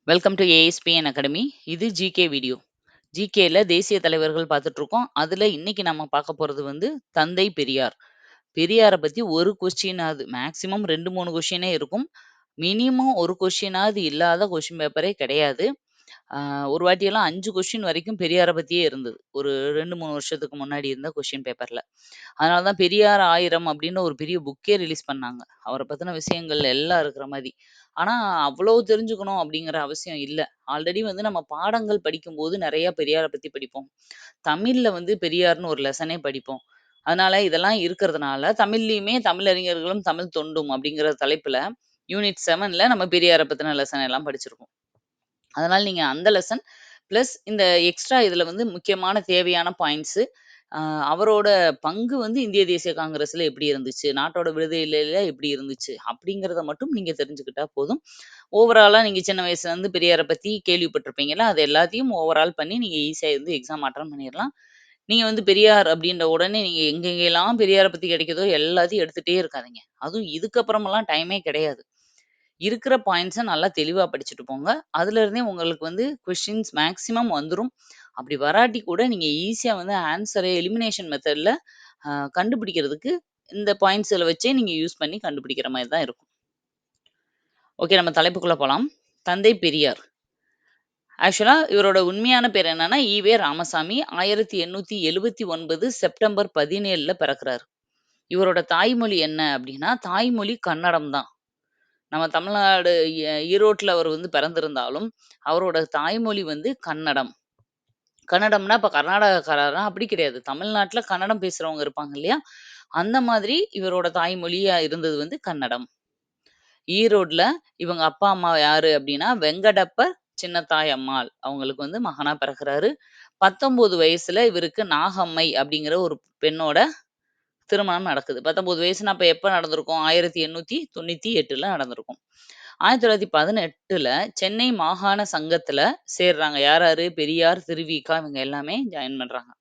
Welcome to ASPN academy. இது GK video. ஜிகேல தேசிய தலைவர்கள் பார்த்துட்டு இருக்கோம். அதுல இன்னைக்கு நம்ம பார்க்க போறது வந்து தந்தை பெரியார். பெரியார பத்தி ஒரு கொஸ்டினாவது மேக்ஸிமம் 2, 3 கொஸ்டினே இருக்கும். மினிமம் ஒரு கொஸ்டினாவது இல்லாத கொஸ்டின் பேப்பரே கிடையாது. ஆ ஒரு வாட்டியெல்லாம் 5 கொஸ்டின் வரைக்கும் பெரியார பத்தியே இருந்தது. ஒரு 2, 3 வருஷத்துக்கு முன்னாடி இருந்த கொஸ்டின் பேப்பர்ல. அதனால தான் பெரியார் 1000 அப்படின்னு ஒரு பெரிய புக்கே ரிலீஸ் பண்ணாங்க. அவர பத்தின விஷயங்கள் எல்லாம் இருக்கிற மாரி. ஆனா, அவ்வளோ தெரிஞ்சுக்கணும் அப்படிங்கிற அவசியம் இல்ல. ஆல்ரெடி வந்து நம்ம பாடங்கள் படிக்கும்போது நெறைய பெரியார பத்தி படிப்போம். தமிழ்ல வந்து பெரியார்ன்னு ஒரு லெசனே படிப்போம். அதனால இதெல்லாம் இருக்கிறதுனால, தமிழ்லயுமே தமிழறிஞர்களும் தமிழ் தொண்டும் அப்படிங்கிற தலைப்புல யூனிட் 7ல நம்ம பெரியார பத்தின லெசன் எல்லாம் படிச்சிருக்கோம். அதனால நீங்க அந்த லெசன் பிளஸ் இந்த எக்ஸ்ட்ரா இதுல வந்து முக்கியமான தேவையான பாயிண்ட்ஸு, அ அவரோட பங்கு வந்து இந்திய தேசிய காங்கிரஸ்ல எப்படி இருந்துச்சு? நாட்டோட விடுதலையில எப்படி இருந்துச்சு? அப்படிங்கிறத மட்டும் நீங்க தெரிஞ்சுக்கிட்டா போதும். ஓவராலா நீங்க சின்ன வயசுலேருந்து பெரியார பத்தி கேள்விப்பட்டிருப்பீங்கல்ல, அது எல்லாத்தையும் ஓவரால் பண்ணி நீங்க ஈஸியா வந்து எக்ஸாம் அட்டெண்ட் பண்ணிறலாம். நீங்க வந்து பெரியார் அப்படின்ற உடனே நீங்க எங்கெங்கெல்லாம் பெரியார பத்தி கிடைக்குதோ எல்லாத்தையும் எடுத்துட்டே இருக்காதீங்க. அதுவும் இதுக்கப்புறமெல்லாம் டைமே கிடையாது. இருக்கிற பாயிண்ட்ஸ நல்லா தெளிவா படிச்சுட்டு போங்க. அதுலருந்தே உங்களுக்கு வந்து கொஸ்டின்ஸ் மேக்ஸிமம் வந்துரும். அப்படி வராட்டி கூட நீங்க ஈஸியா வந்து ஆன்ஸர எலிமினேஷன் மெத்தட்ல கண்டுபிடிக்கிறதுக்கு இந்த பாயிண்ட்ஸ்கள வச்சே நீங்க யூஸ் பண்ணி கண்டுபிடிக்கிற மாரி தான் இருக்கும். ஓகே, நம்ம தலைப்புக்குள்ள போலாம். தந்தை பெரியார். ஆக்சுவலா இவரோட உண்மையான பேர் என்னன்னா, ஈ.வே. ராமசாமி. 1879 செப்டம்பர் 17ல பிறக்குறாரு. இவரோட தாய்மொழி என்ன அப்படின்னா, தாய்மொழி கன்னடம் தான். நம்ம தமிழ்நாடு ஈரோட்ல அவர் வந்து பிறந்திருந்தாலும், அவரோட தாய்மொழி வந்து கன்னடம். கன்னடம்னா இப்ப கர்நாடகாக்காரரா? அப்படி கிடையாது. தமிழ்நாட்டுல கன்னடம் பேசுறவங்க இருப்பாங்க இல்லையா? அந்த மாதிரி இவரோட தாய்மொழியா இருந்தது வந்து கன்னடம். ஈரோட்ல இவங்க அப்பா, அம்மா யாரு அப்படின்னா, வெங்கடப்ப சின்னத்தாய் அம்மாள். அவங்களுக்கு வந்து மகனா பிறக்குறாரு. 19 வயசுல இவருக்கு நாகம்மை அப்படிங்கிற ஒரு பெண்ணோட திருமணம் நடக்குது. 19 வயசுனா அப்ப எப்ப நடந்திருக்கும்? 1898ல நடந்திருக்கும். 1918ல சென்னை மாகாண சங்கத்துல சேர்றாங்க. யார் யாரு? பெரியார், திருவி.க. இவங்க எல்லாமே ஜாயின் பண்றாங்க.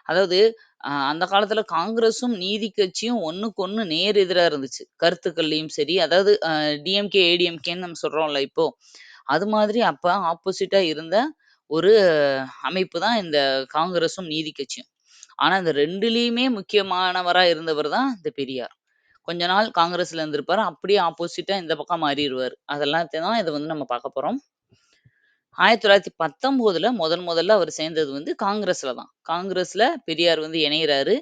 அதாவது அந்த காலத்துல காங்கிரஸும், நீதி கட்சியும் ஒண்ணுக்கு ஒண்ணு நேர் எதிரா இருந்துச்சு. கருத்துக்கள்லயும் சரி, அதாவது டிஎம்கே, ஏடிஎம்கேன்னு நம்ம சொல்றோம்ல இப்போ. அது மாதிரி அப்ப ஆப்போசிட்டா இருந்த ஒரு அமைப்பு தான் இந்த காங்கிரஸும், நீதி கட்சியும். ஆனா இந்த 2லயுமே முக்கியமானவரா இருந்தவர் தான் இந்த பெரியார். கொஞ்ச நாள் காங்கிரஸ்ல இருந்திருப்பாரு. அப்படியே ஆப்போசிட்டா இந்த பக்கம் மாறிருவாரு. அதெல்லாம் தான் இத வந்து நம்ம பார்க்க போறோம். 1919ல முதல்ல அவர் சேர்ந்தது வந்து காங்கிரஸ்ல தான். காங்கிரஸ்ல பெரியார் வந்து இணையறாரு.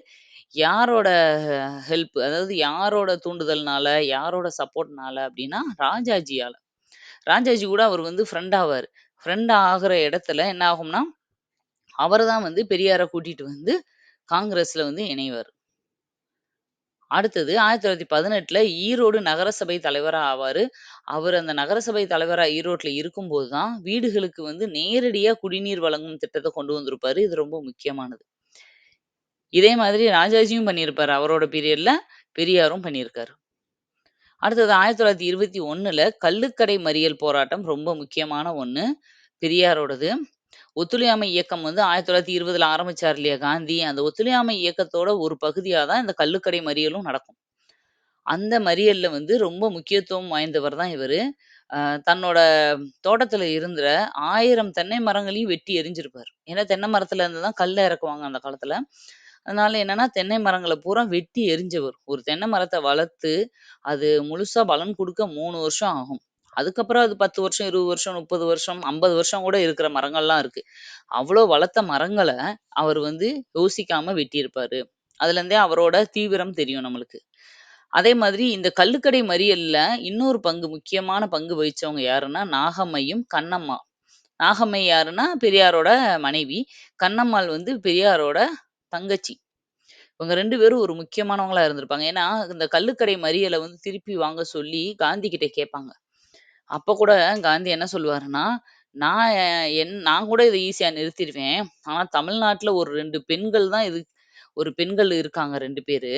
யாரோட அதாவது யாரோட தூண்டுதல்னால, யாரோட சப்போர்ட்னால அப்படின்னா, ராஜாஜியால. ராஜாஜி கூட அவர் வந்து ஃப்ரெண்ட் ஆவாரு. ஃப்ரெண்ட் ஆகுற இடத்துல என்ன ஆகும்னா, அவரு தான் வந்து பெரியார கூட்டிட்டு வந்து காங்கிரஸ்ல வந்து இணைவாரு. அடுத்தது 1918ல ஈரோடு நகரசபை தலைவரா ஆவாரு. அவரு அந்த நகரசபை தலைவரா ஈரோட்ல இருக்கும்போது தான், வீடுகளுக்கு வந்து நேரடியா குடிநீர் வழங்கும் திட்டத்த கொண்டு வந்திருப்பாரு. இது ரொம்ப முக்கியமானது. இதே மாதிரி ராஜாஜியும் பண்ணியிருப்பாரு. அவரோட பீரியட்ல பெரியாரும் பண்ணியிருக்காரு. அடுத்தது 1921ல கள்ளுக்கடை மறியல் போராட்டம் ரொம்ப முக்கியமான ஒண்ணு. பெரியாரோடது. ஒத்துழையாமை இயக்கம் வந்து 1920ல ஆரம்பிச்சாரு இல்லையா காந்தி? அந்த ஒத்துழையாமை இயக்கத்தோட ஒரு பகுதியா தான் இந்த கள்ளுக்கடை மறியலும் நடக்கும். அந்த மறியல்ல வந்து ரொம்ப முக்கியத்துவம் வாய்ந்தவர் தான் இவரு. அ தன்னோட தோட்டத்துல இருந்த 1000 தென்னை மரங்களையும் வெட்டி எறிஞ்சிருப்பாரு. ஏன்னா தென்னை மரத்துல இருந்து தான் கல்ல இறக்குவாங்க அந்த காலத்துல. அதனால என்னன்னா, தென்னை மரங்கள பூரா வெட்டி எறிஞ்சவர். ஒரு தென்னை மரத்த வளர்த்து, அது முழுசா பலன் குடுக்க 3 வருஷம் ஆகும். அதுக்கப்புறம் அது 10 வருஷம், 20 வருஷம், 30 வருஷம், 50 வருஷம் கூட இருக்கிற மரங்கள்லாம் இருக்கு. அவ்ளோ வளர்த்த மரங்கள அவர் வந்து யோசிக்காம வெட்டியிருப்பாரு. அதுலேருந்தே அவரோட தீவிரம் தெரியும் நம்மளுக்கு. அதே மாதிரி இந்த கள்ளுக்கடை மறியல்ல இன்னொரு பங்கு முக்கியமான பங்கு வகிச்சவங்க யாருன்னா, நாகம்மையும், கண்ணம்மா. நாகம்மை யாருன்னா, பெரியாரோட மனைவி. கண்ணம்மாள் வந்து பெரியாரோட தங்கச்சி. இவங்க 2 பேரும் ஒரு முக்கியமானவங்களா இருந்திருப்பாங்க. ஏன்னா, இந்த கள்ளுக்கடை மறியல வந்து திருப்பி வாங்க சொல்லி காந்தி கிட்ட கேட்பாங்க. அப்ப கூட காந்தி என்ன சொல்லுவாருன்னா, "நான் நான் கூட இத ஈஸியா நிறுத்திருவேன். ஆனா தமிழ்நாட்டுல ஒரு 2 பெண்கள் தான் ஒரு பெண்கள் இருக்காங்க 2 பேரு.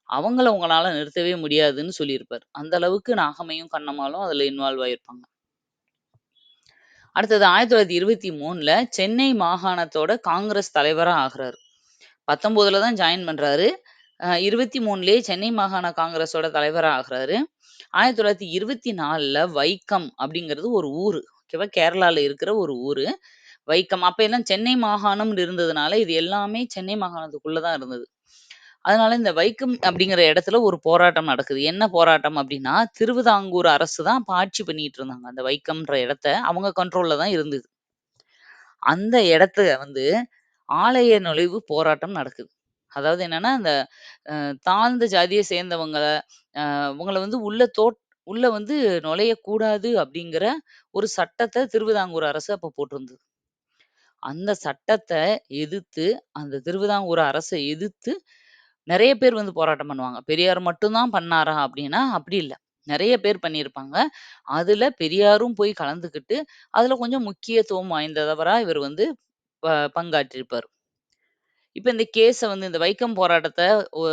அவங்கள உங்களால நிறுத்தவே முடியாதுன்னு" சொல்லியிருப்பாரு. அந்த அளவுக்கு நாகம்மையும், கண்ணம்மாளும் அதுல இன்வால்வ் ஆயிருப்பாங்க. அடுத்தது 1923ல சென்னை மாகாணத்தோட காங்கிரஸ் தலைவரா ஆகுறாரு. 19ல தான் ஜாயின் பண்றாரு. 23லயே சென்னை மாகாண காங்கிரஸோட தலைவரா ஆகுறாரு. 1924ல வைக்கம் அப்படிங்கிறது ஒரு ஊரு. ஓகேவா? கேரளால இருக்கிற ஒரு ஊரு. வைக்கம். அப்ப எல்லாம் சென்னை மாகாணம்னு இருந்ததுனால, இது எல்லாமே சென்னை மாகாணத்துக்குள்ள தான் இருந்தது. அதனால இந்த வைக்கம் அப்படிங்கிற இடத்துல ஒரு போராட்டம் நடக்குது. என்ன போராட்டம் அப்படின்னா, திருவிதாங்கூர் அரசு தான் அப்ப ஆட்சி பண்ணிட்டு இருந்தாங்க. அந்த வைக்கம்ன்ற இடத்த அவங்க கண்ட்ரோல்ல தான் இருந்தது. அந்த இடத்த வந்து ஆலய நுழைவு போராட்டம் நடக்குது. அதாவது என்னன்னா, அந்த தாழ்ந்த ஜாதிய சேர்ந்தவங்கள, அவங்கள வந்து உள்ள வந்து நுழையக்கூடாது அப்படிங்கிற ஒரு சட்டத்த திருவிதாங்கூர் அரசு அப்ப போட்டிருந்தது. அந்த சட்டத்த எதிர்த்து, அந்த திருவிதாங்கூர் அரச எதிர்த்து நெறைய பேர் வந்து போராட்டம் பண்ணுவாங்க. பெரியார் மட்டும் தான் பண்ணாரா அப்டின்னா, அப்படி இல்ல. நெறைய பேர் பண்ணியிருப்பாங்க. அதுல பெரியாரும் போய் கலந்துக்கிட்டு, அதுல கொஞ்சம் முக்கியத்துவம் வாய்ந்தவரா இவர் வந்து பங்காற்றியிருப்பாரு. இப்ப இந்த கேஸ வந்து இந்த வைக்கம் போராட்டத்த ஒ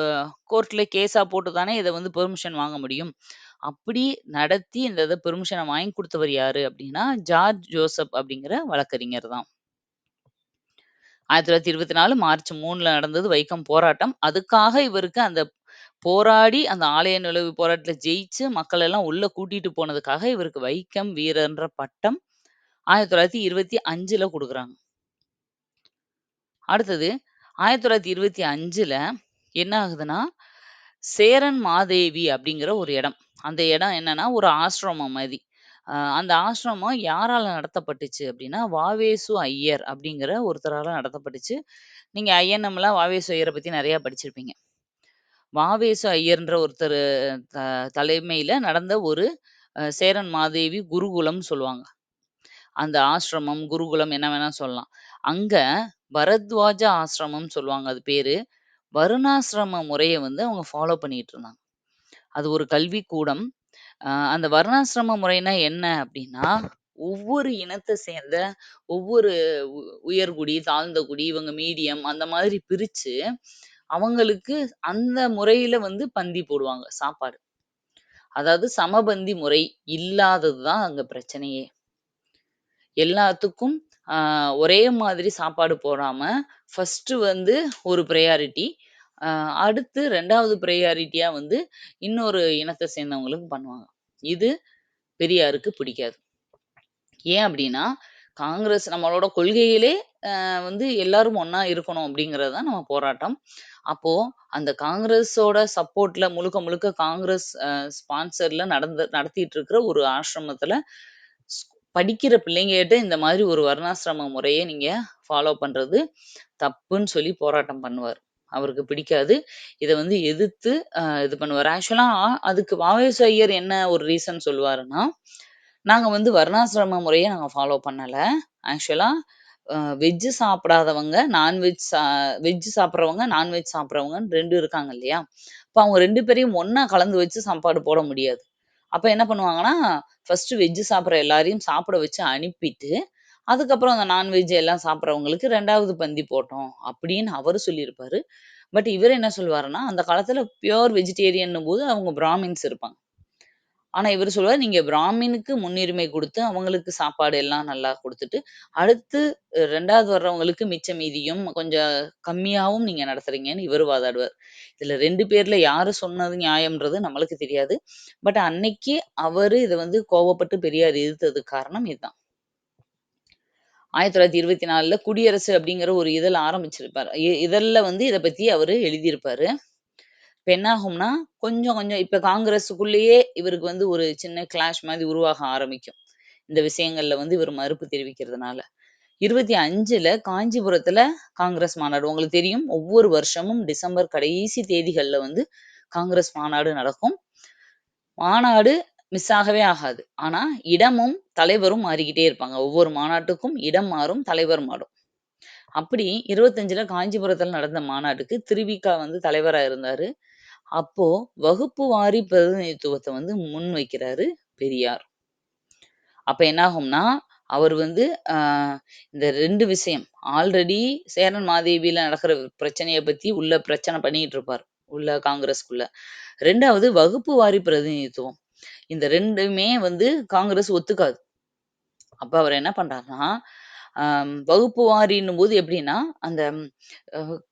கோர்ட்ல கேஸா போட்டு தானே இத வந்து பெர்மிஷன் வாங்க முடியும். அப்படி நடத்தி இந்த இத பெர்மிஷன வாங்கி குடுத்தவர் யாரு அப்டின்னா, ஜார்ஜ் ஜோசப் அப்படிங்கிற வழக்கறிஞர் தான். 1924 மார்ச் 3ல நடந்தது வைக்கம் போராட்டம். அதுக்காக இவருக்கு அந்த போராடி அந்த ஆலய நுழைவு போராட்டத்துல ஜெயிச்சு மக்கள் எல்லாம் உள்ள கூட்டிட்டு போனதுக்காக இவருக்கு வைக்கம் வீரர்ன்ற பட்டம் 1925ல குடுக்குறாங்க. அடுத்தது 1925ல என்ன ஆகுதுன்னா, சேரன் மாதேவி அப்படிங்கிற ஒரு இடம். அந்த இடம் என்னன்னா, ஒரு ஆசிரமம் மாரி. அந்த ஆசிரமம் யாரால நடத்தப்பட்டுச்சு அப்படின்னா, வாவேசு ஐயர் அப்படிங்கிற ஒருத்தரால நடத்தப்பட்டுச்சு. நீங்க ஐயனம்லாம் வாவேசு ஐயர பத்தி நெறைய படிச்சிருப்பீங்க. வாவேசு ஐயர்ன்ற ஒருத்தரு த தலைமையில நடந்த ஒரு சேரன் மாதேவி குருகுலம்னு சொல்லுவாங்க. அந்த ஆசிரமம், குருகுலம் என்ன வேணா சொல்லலாம். அங்க பரத்வாஜ ஆசிரமம்னு சொல்லுவாங்க அது பேரு. வருணாசிரம முறைய வந்து அவங்க ஃபாலோ பண்ணிட்டு இருந்தாங்க. அது ஒரு கல்விக்கூடம். அந்த வர்ணாசிரம முறைன்னா என்ன அப்டின்னா, ஒவ்வொரு இனத்த சேர்ந்த ஒவ்வொரு உ உயர்குடி, தாழ்ந்த குடி, இவங்க மீடியம் அந்த மாதிரி பிரிச்சு, அவங்களுக்கு அந்த முறையில வந்து பந்தி போடுவாங்க சாப்பாடு. அதாவது சமபந்தி முறை இல்லாதது தான் அங்க பிரச்சனையே. எல்லாத்துக்கும் அ ஒரே மாதிரி சாப்பாடு போடாம, ஃபர்ஸ்ட்டு வந்து ஒரு பிரையாரிட்டி. அ அடுத்து 2வது பிரையாரிட்டியா வந்து இன்னொரு இனத்த சேர்ந்தவங்களுக்கு பண்ணுவாங்க. இது பெரியாருக்கு பிடிக்காது. ஏன் அப்டின்னா, காங்கிரஸ் நம்மளோட கொள்கையிலே வந்து எல்லாரும் ஒண்ணா இருக்கணும் அப்டிங்கிறது தான் நம்ம போராட்டம். அப்போ அந்த காங்கிரஸோட சப்போர்ட்ல முழுக்க முழுக்க காங்கிரஸ் ஸ்பான்சர்ல நடத்திட்டு இருக்கிற ஒரு ஆசிரமத்தில ஸ் படிக்கிற பிள்ளைங்ககிட்ட இந்த மாதிரி ஒரு வர்ணாசிரம முறைய நீங்க ஃபாலோ பண்றது தப்புன்னு சொல்லி போராட்டம் பண்ணுவாரு. அவருக்கு பிடிக்காது. இத வந்து எதிர்த்து இது பண்ணுவாரு. ஆக்சுவலா அதுக்கு வ.உ.சி. ஐயர் என்ன ஒரு ரீசன் சொல்லுவாருன்னா, நாங்க வந்து வர்ணாசிரம முறைய நாங்க ஃபாலோ பண்ணல. ஆக்சுவலா வெஜ் சாப்பிடாதவங்க, வெஜ் சாப்பிடுறவங்க, நான்வெஜ் சாப்பிடுறவங்கன்னு 2 இருக்காங்க இல்லையா? அப்ப அவங்க 2 பேரையும் ஒண்ணா கலந்து வச்சு சாப்பாடு போட முடியாது. அப்ப என்ன பண்ணுவாங்கன்னா, ஃபர்ஸ்ட்டு வெஜ் சாப்பிடுற எல்லாரையும் சாப்பிட வச்சு அனுப்பிட்டு, அதுக்கப்புறம் அந்த நான்வெஜ் எல்லாம் சாப்பிடுறவங்களுக்கு 2வது பந்தி போட்டோம். அப்படின்னு அவரு சொல்லியிருப்பாரு. பட் இவரு என்ன சொல்லுவாருன்னா, அந்த காலத்துல பியூர் வெஜிடேரியன்னும்போது அவங்க பிராமின்ஸ் இருப்பாங்க. ஆனா இவரு சொல்லுவாரு, "நீங்க பிராமினுக்கு முன்னுரிமை குடுத்து, அவங்களுக்கு சாப்பாடு எல்லாம் நல்லா குடுத்துட்டு, அடுத்து 2வது வர்றவங்களுக்கு மிச்ச மீதியும் கொஞ்சம் கம்மியாவும் நீங்க நடத்துறீங்கன்னு" இவரு வாதாடுவாரு. இதுல 2 பேர்ல யாரு சொன்னது நியாயம்ன்றது நம்மளுக்கு தெரியாது. பட் அன்னைக்கு அவரு இத வந்து கோவப்பட்டு பெரியார் எதிர்த்ததுக்கு காரணம் இதுதான். 1924ல குடியரசு அப்படிங்கிற ஒரு இதழ் ஆரம்பிச்சிருப்பாரு. இதழ்ல வந்து இத பத்தி அவரு எழுதியிருப்பாரு. இப்ப என்ன ஆகும்னா, கொஞ்சம் கொஞ்சம் இப்ப காங்கிரஸுக்குள்ளேயே இவருக்கு வந்து ஒரு சின்ன கிளாஷ் மாரி உருவாக ஆரம்பிக்கும். இந்த விஷயங்கள்ல வந்து இவர் மறுப்பு தெரிவிக்கிறதுனால. 25ல காஞ்சிபுரத்துல காங்கிரஸ் மாநாடு. உங்களுக்கு தெரியும் ஒவ்வொரு வருஷமும் டிசம்பர் கடைசி தேதிகள்ல வந்து காங்கிரஸ் மாநாடு நடக்கும். மாநாடு மிஸ் ஆகவே ஆகாது. ஆனா, இடமும், தலைவரும் மாறிக்கிட்டே இருப்பாங்க. ஒவ்வொரு மாநாட்டுக்கும் இடம் மாறும், தலைவர் மாறும். அப்படி 25ல காஞ்சிபுரத்துல நடந்த மாநாட்டுக்கு திருவிக வந்து தலைவரா இருந்தாரு. அப்போ வகுப்பு வாரி பிரதிநிதித்துவத்த வந்து முன்வைக்கிறாரு பெரியார். அப்ப என்ன ஆகும்னா, அவர் வந்து அ இந்த 2 விஷயம் ஆல்ரெடி சேரன் மாதேவில நடக்கிற பிரச்சனைய பத்தி உள்ள பிரச்சனை பண்ணிட்டு இருப்பார். உள்ள காங்கிரஸ்க்குள்ள. 2வது வகுப்பு வாரி பிரதிநிதித்துவம். இந்த 2மே வந்து காங்கிரஸ் ஒத்துக்காது. அப்ப அவர் என்ன பண்றாருன்னா, வகுப்பு வாரின்னும்போது எப்படின்னா, அந்த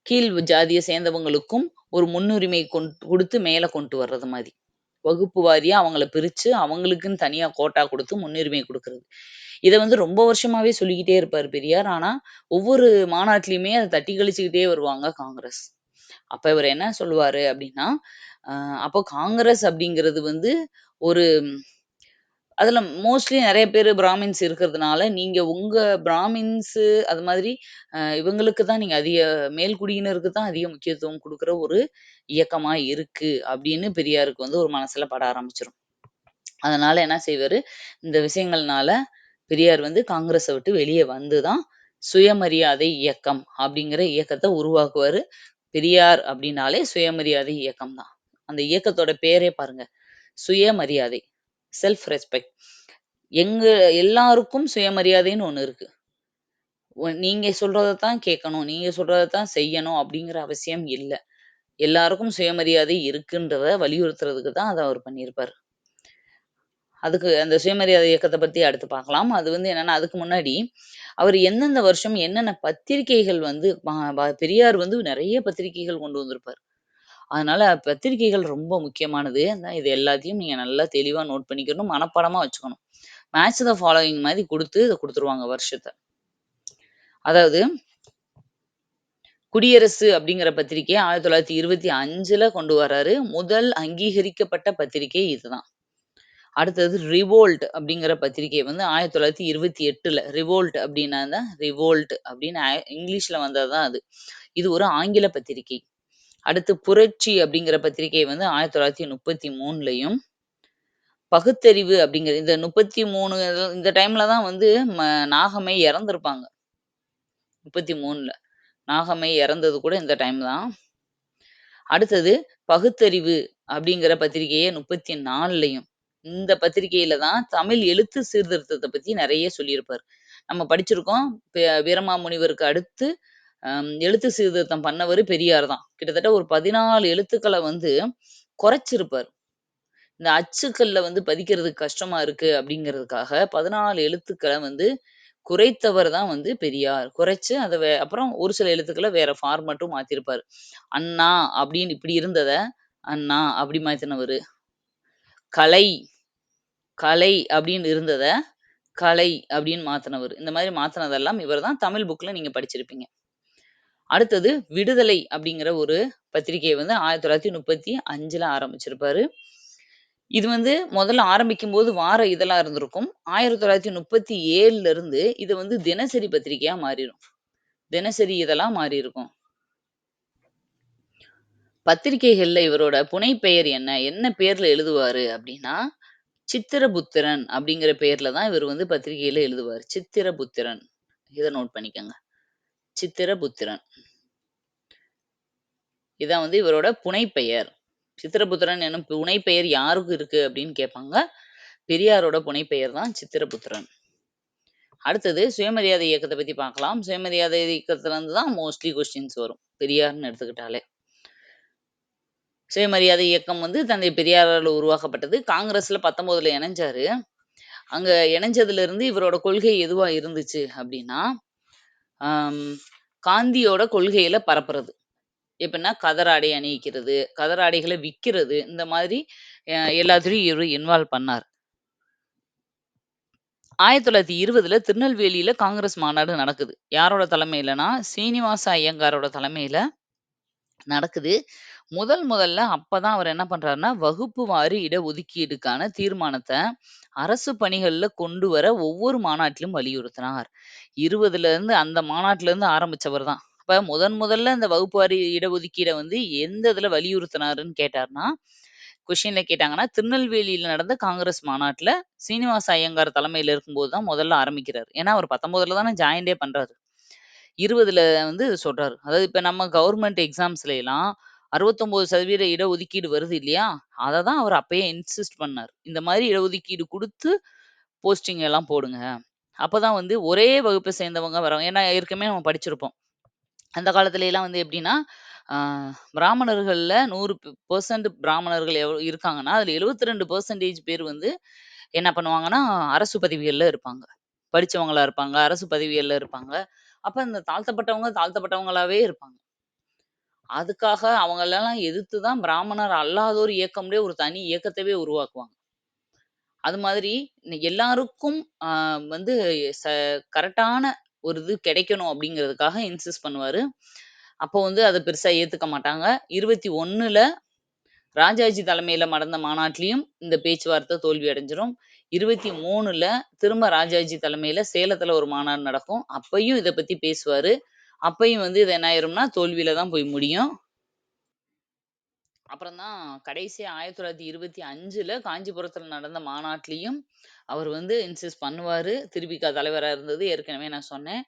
கீழ் ஜாதிய சேர்ந்தவங்களுக்கும் ஒரு முன்னுரிமை குடுத்து மேல கொண்டு வர்றது மாரி. வகுப்பு வாரியா அவங்கள பிரிச்சு, அவங்களுக்குன்னு தனியா கோட்டா குடுத்து முன்னுரிமை குடுக்குறது. இத வந்து ரொம்ப வருஷமாவே சொல்லிக்கிட்டே இருப்பாரு பெரியார். ஆனா, ஒவ்வொரு மாநாட்டிலயுமே அத தட்டி கழிச்சுக்கிட்டே வருவாங்க காங்கிரஸ். அப்ப இவரு என்ன சொல்லுவாரு அப்டின்னா, அ அப்போ காங்கிரஸ் அப்டிங்கிறது வந்து ஒரு அதுல மோஸ்ட்லி நெறைய பேரு பிராமின்ஸ் இருக்கிறதுனால, நீங்க உங்க பிராமின்ஸு அது மாதிரி இவங்களுக்கு தான் நீங்க அதிக மேல்குடியினருக்கு தான் அதிக முக்கியத்துவம் குடுக்குற ஒரு இயக்கமா இருக்கு அப்படின்னு பெரியாருக்கு வந்து ஒரு மனசுல பட ஆரம்பிச்சுரும். அதனால என்ன செய்வாரு, இந்த விஷயங்கள்னால பெரியார் வந்து காங்கிரஸ விட்டு வெளிய வந்து தான் சுயமரியாதை இயக்கம் அப்படிங்கிற இயக்கத்த உருவாக்குவாரு. பெரியார் அப்படின்னாலே சுயமரியாதை இயக்கம் தான். அந்த இயக்கத்தோட பேரே பாருங்க. சுயமரியாதை. Self respect. எங்க எல்லாருக்கும் சுயமரியாதைன்னு ஒண்ணு இருக்கு. நீங்க சொல்றத தான் கேட்கணும். நீங்க சொல்றத தான் செய்யணும் அப்படிங்கிற அவசியம் இல்ல. எல்லாருக்கும் சுயமரியாதை இருக்குன்றத வலியுறுத்துறதுக்கு தான் அத அவர் பண்ணியிருப்பாரு. அதுக்கு அந்த சுயமரியாதை இயக்கத்த பத்தி அடுத்து பார்க்கலாம். அது வந்து என்னன்னா, அதுக்கு முன்னாடி அவர் எந்தெந்த வருஷம் என்னென்ன பத்திரிக்கைகள் வந்து பெரியார் வந்து நெறைய பத்திரிக்கைகள் கொண்டு வந்திருப்பாரு. அதனால பத்திரிக்கைகள் ரொம்ப முக்கியமானது. இது எல்லாத்தையும் நீங்க நல்லா தெளிவா நோட் பண்ணிக்கணும். மனப்பாடமா வச்சுக்கணும். மேட்ச் த ஃபாலோயிங் மாரி குடுத்து இத குடுத்துருவாங்க வருஷத்த. அதாவது குடியரசு அப்படிங்கிற பத்திரிக்கைய 1925ல கொண்டு வராரு. முதல் அங்கீகரிக்கப்பட்ட பத்திரிகை இதுதான். அடுத்தது ரிவோல்ட் அப்படிங்கிற பத்திரிகை வந்து 1928ல ரிவோல்ட் அப்படின்னா தான் ரிவோல்ட் அப்படின்னு இங்கிலீஷ்ல வந்தது தான் அது. இது ஒரு ஆங்கில பத்திரிகை. அடுத்து புரட்சி அப்படிங்கிற பத்திரிகை வந்து 1933லயும், பகுத்தறிவு அப்படிங்கிற இந்த 33 இந்த டைம்ல தான் வந்து நாகம்மை இறந்திருப்பாங்க. 33ல. நாகம்மை இறந்தது கூட இந்த டைம் தான். அடுத்தது பகுத்தறிவு அப்படிங்கிற பத்திரிகைய 34லயும். இந்த பத்திரிகையில தான் தமிழ் எழுத்து சீர்திருத்தத்த பத்தி நெறைய சொல்லியிருப்பாரு. நம்ம படிச்சிருக்கோம். வீரமாமுனிவருக்கு அடுத்து எழுத்து சீர்திருத்தம் பண்ணவரு பெரியார் தான். கிட்டத்தட்ட ஒரு 14 எழுத்துக்கள வந்து குறைச்சிருப்பாரு. இந்த அச்சுக்கள்ல வந்து பதிக்கிறதுக்கு கஷ்டமா இருக்கு அப்படிங்கிறதுக்காக 14 எழுத்துக்கள வந்து குறைத்தவர் தான் வந்து பெரியார். குறைச்சு அத அப்புறம் ஒரு சில எழுத்துக்கள வேற ஃபார்மட்டும் மாத்திருப்பாரு. அண்ணா அப்படின்னு இப்படி இருந்தத, அண்ணா அப்படி மாத்துனவரு. கலை, கலை அப்படின்னு இருந்தத, கலை அப்படின்னு மாத்துனவரு. இந்த மாரி மாத்துனதெல்லாம் இவர் தான். தமிழ் புக்ல நீங்க படிச்சிருப்பீங்க. அடுத்தது விடுதலை அப்படிங்கிற ஒரு பத்திரிகைய வந்து 1935ல ஆரம்பிச்சிருப்பாரு. இது வந்து முதல்ல ஆரம்பிக்கும்போது வார இதழா இருந்திருக்கும். 1937ல இருந்து இது வந்து தினசரி பத்திரிகையா மாறிரும். தினசரி இதழா மாறியிருக்கும். பத்திரிகைகள்ல இவரோட புனைப்பெயர் என்ன? என்ன பேர்ல எழுதுவாரு அப்டின்னா, சித்திரபுத்திரன் அப்படிங்கிற பேர்ல தான் இவர் வந்து பத்திரிகையில எழுதுவாரு. சித்திரபுத்திரன். இத நோட் பண்ணிக்கங்க. சித்திரபுத்திரன். இதான் வந்து இவரோட புனைப்பெயர். சித்திரபுத்திரன் எனும் புனைப்பெயர் யாருக்கு இருக்கு அப்படின்னு கேட்பாங்க. பெரியாரோட புனைப்பெயர் தான் சித்திரபுத்திரன். அடுத்தது சுயமரியாதை இயக்கத்த பத்தி பார்க்கலாம். சுயமரியாதை இயக்கத்துல இருந்து தான் மோஸ்ட்லி கொஸ்டின்ஸ் வரும். பெரியார்ன்னு எடுத்துக்கிட்டாலே. சுயமரியாதை இயக்கம் வந்து தந்தை பெரியாரால உருவாக்கப்பட்டது. காங்கிரஸ்ல 19ல இணைஞ்சாரு. அங்க இணைஞ்சதுலருந்து இவரோட கொள்கை எதுவா இருந்துச்சு அப்டின்னா, அம் காந்தியோட கொள்கைகள பரப்புறது. எப்டின்னா கதர் ஆடை அணிவிக்கிறது, கதர் ஆடைகள விக்கிறது, இந்த மாதிரி எல்லாத்துலயும் இவரு இன்வால்வ் பண்ணாரு. 1920ல திருநெல்வேலியில காங்கிரஸ் மாநாடு நடக்குது. யாரோட தலைமையிலனா, சீனிவாச ஐயங்காரோட தலைமையில நடக்குது. முதல்ல அப்பதான் அவர் என்ன பண்றாருன்னா, வகுப்பு வாரி இடஒதுக்கீடுக்கான தீர்மானத்த அரசு பணிகள்ல கொண்டு வர ஒவ்வொரு மாநாட்டிலும் வலியுறுத்தினார். 20ல இருந்து அந்த மாநாட்டுல இருந்து ஆரம்பிச்சவர் தான். அப்ப முதல்ல இந்த வகுப்பு வாரி இடஒதுக்கீட வந்து எந்த இதுல வலியுறுத்தினாருன்னு கேட்டார்ன்னா, கொஸ்டின்ல கேட்டாங்கன்னா, திருநெல்வேலியில நடந்த காங்கிரஸ் மாநாட்டுல சீனிவாச ஐயங்கார் தலைமையில இருக்கும்போது தான் முதல்ல ஆரம்பிக்கிறாரு. ஏன்னா, அவர் 19ல தானே ஜாயின்டே பண்றாரு. 20ல வந்து சொல்றாரு. அதாவது இப்ப நம்ம கவர்மெண்ட் எக்ஸாம்ஸ்லலாம் 69% இடஒதுக்கீடு வருது இல்லையா? அத தான் அவர் அப்பயே இன்சிஸ்ட் பண்ணாரு. இந்த மாரி இடஒதுக்கீடு குடுத்து போஸ்டிங் எல்லாம் போடுங்க. அப்பதான் வந்து ஒரே வகுப்ப சேர்ந்தவங்க வராங்க. ஏன்னா ஏற்கனவே நம்ம படிச்சிருப்போம். அந்த காலத்துலலாம் வந்து எப்படின்னா, ஆ பிராமணர்கள்ல 100% பிராமணர்கள் இருக்காங்கன்னா, அதுல 72% பேர் வந்து என்ன பண்ணுவாங்கன்னா, அரசு பதவிகள்ல இருப்பாங்க. படிச்சவங்களா இருப்பாங்க. அரசு பதவிகள்ல இருப்பாங்க. அப்ப இந்த தாழ்த்தப்பட்டவங்க, தாழ்த்தப்பட்டவங்களாவே இருப்பாங்க. அதுக்காக அவங்களலாம் எதிர்த்து தான் பிராமணர் அல்லாதோர் இயக்கம்லே ஒரு தனி இயக்கத்தவே உருவாக்குவாங்க. அது மாதிரி எல்லாருக்கும் ஆ வந்து ச கரெக்ட்டான ஒரு இது கிடைக்கணும் அப்படிங்கிறதுக்காக இன்சிஸ்ட் பண்ணுவாரு. அப்போ வந்து அத பெருசா ஏத்துக்க மாட்டாங்க. 21ல ராஜாஜி தலைமையில நடந்த மாநாட்டிலயும் இந்த பேச்சுவார்த்தை தோல்வி அடைஞ்சிரும். 23ல திரும்ப ராஜாஜி தலைமையில சேலத்துல ஒரு மாநாடு நடக்கும். அப்பயும் இத பத்தி பேசுவாரு. அப்பயும் வந்து இது என்ன ஆயிரும்னா, தோல்வியில தான் போய் முடியும். அப்புறம் தான் கடைசியா 1925ல காஞ்சிபுரத்துல நடந்த மாநாட்டிலயும் அவர் வந்து இன்சிஸ்ட் பண்ணுவாரு. திருவிக தலைவரா இருந்தது ஏற்கனவே நான் சொன்னேன்.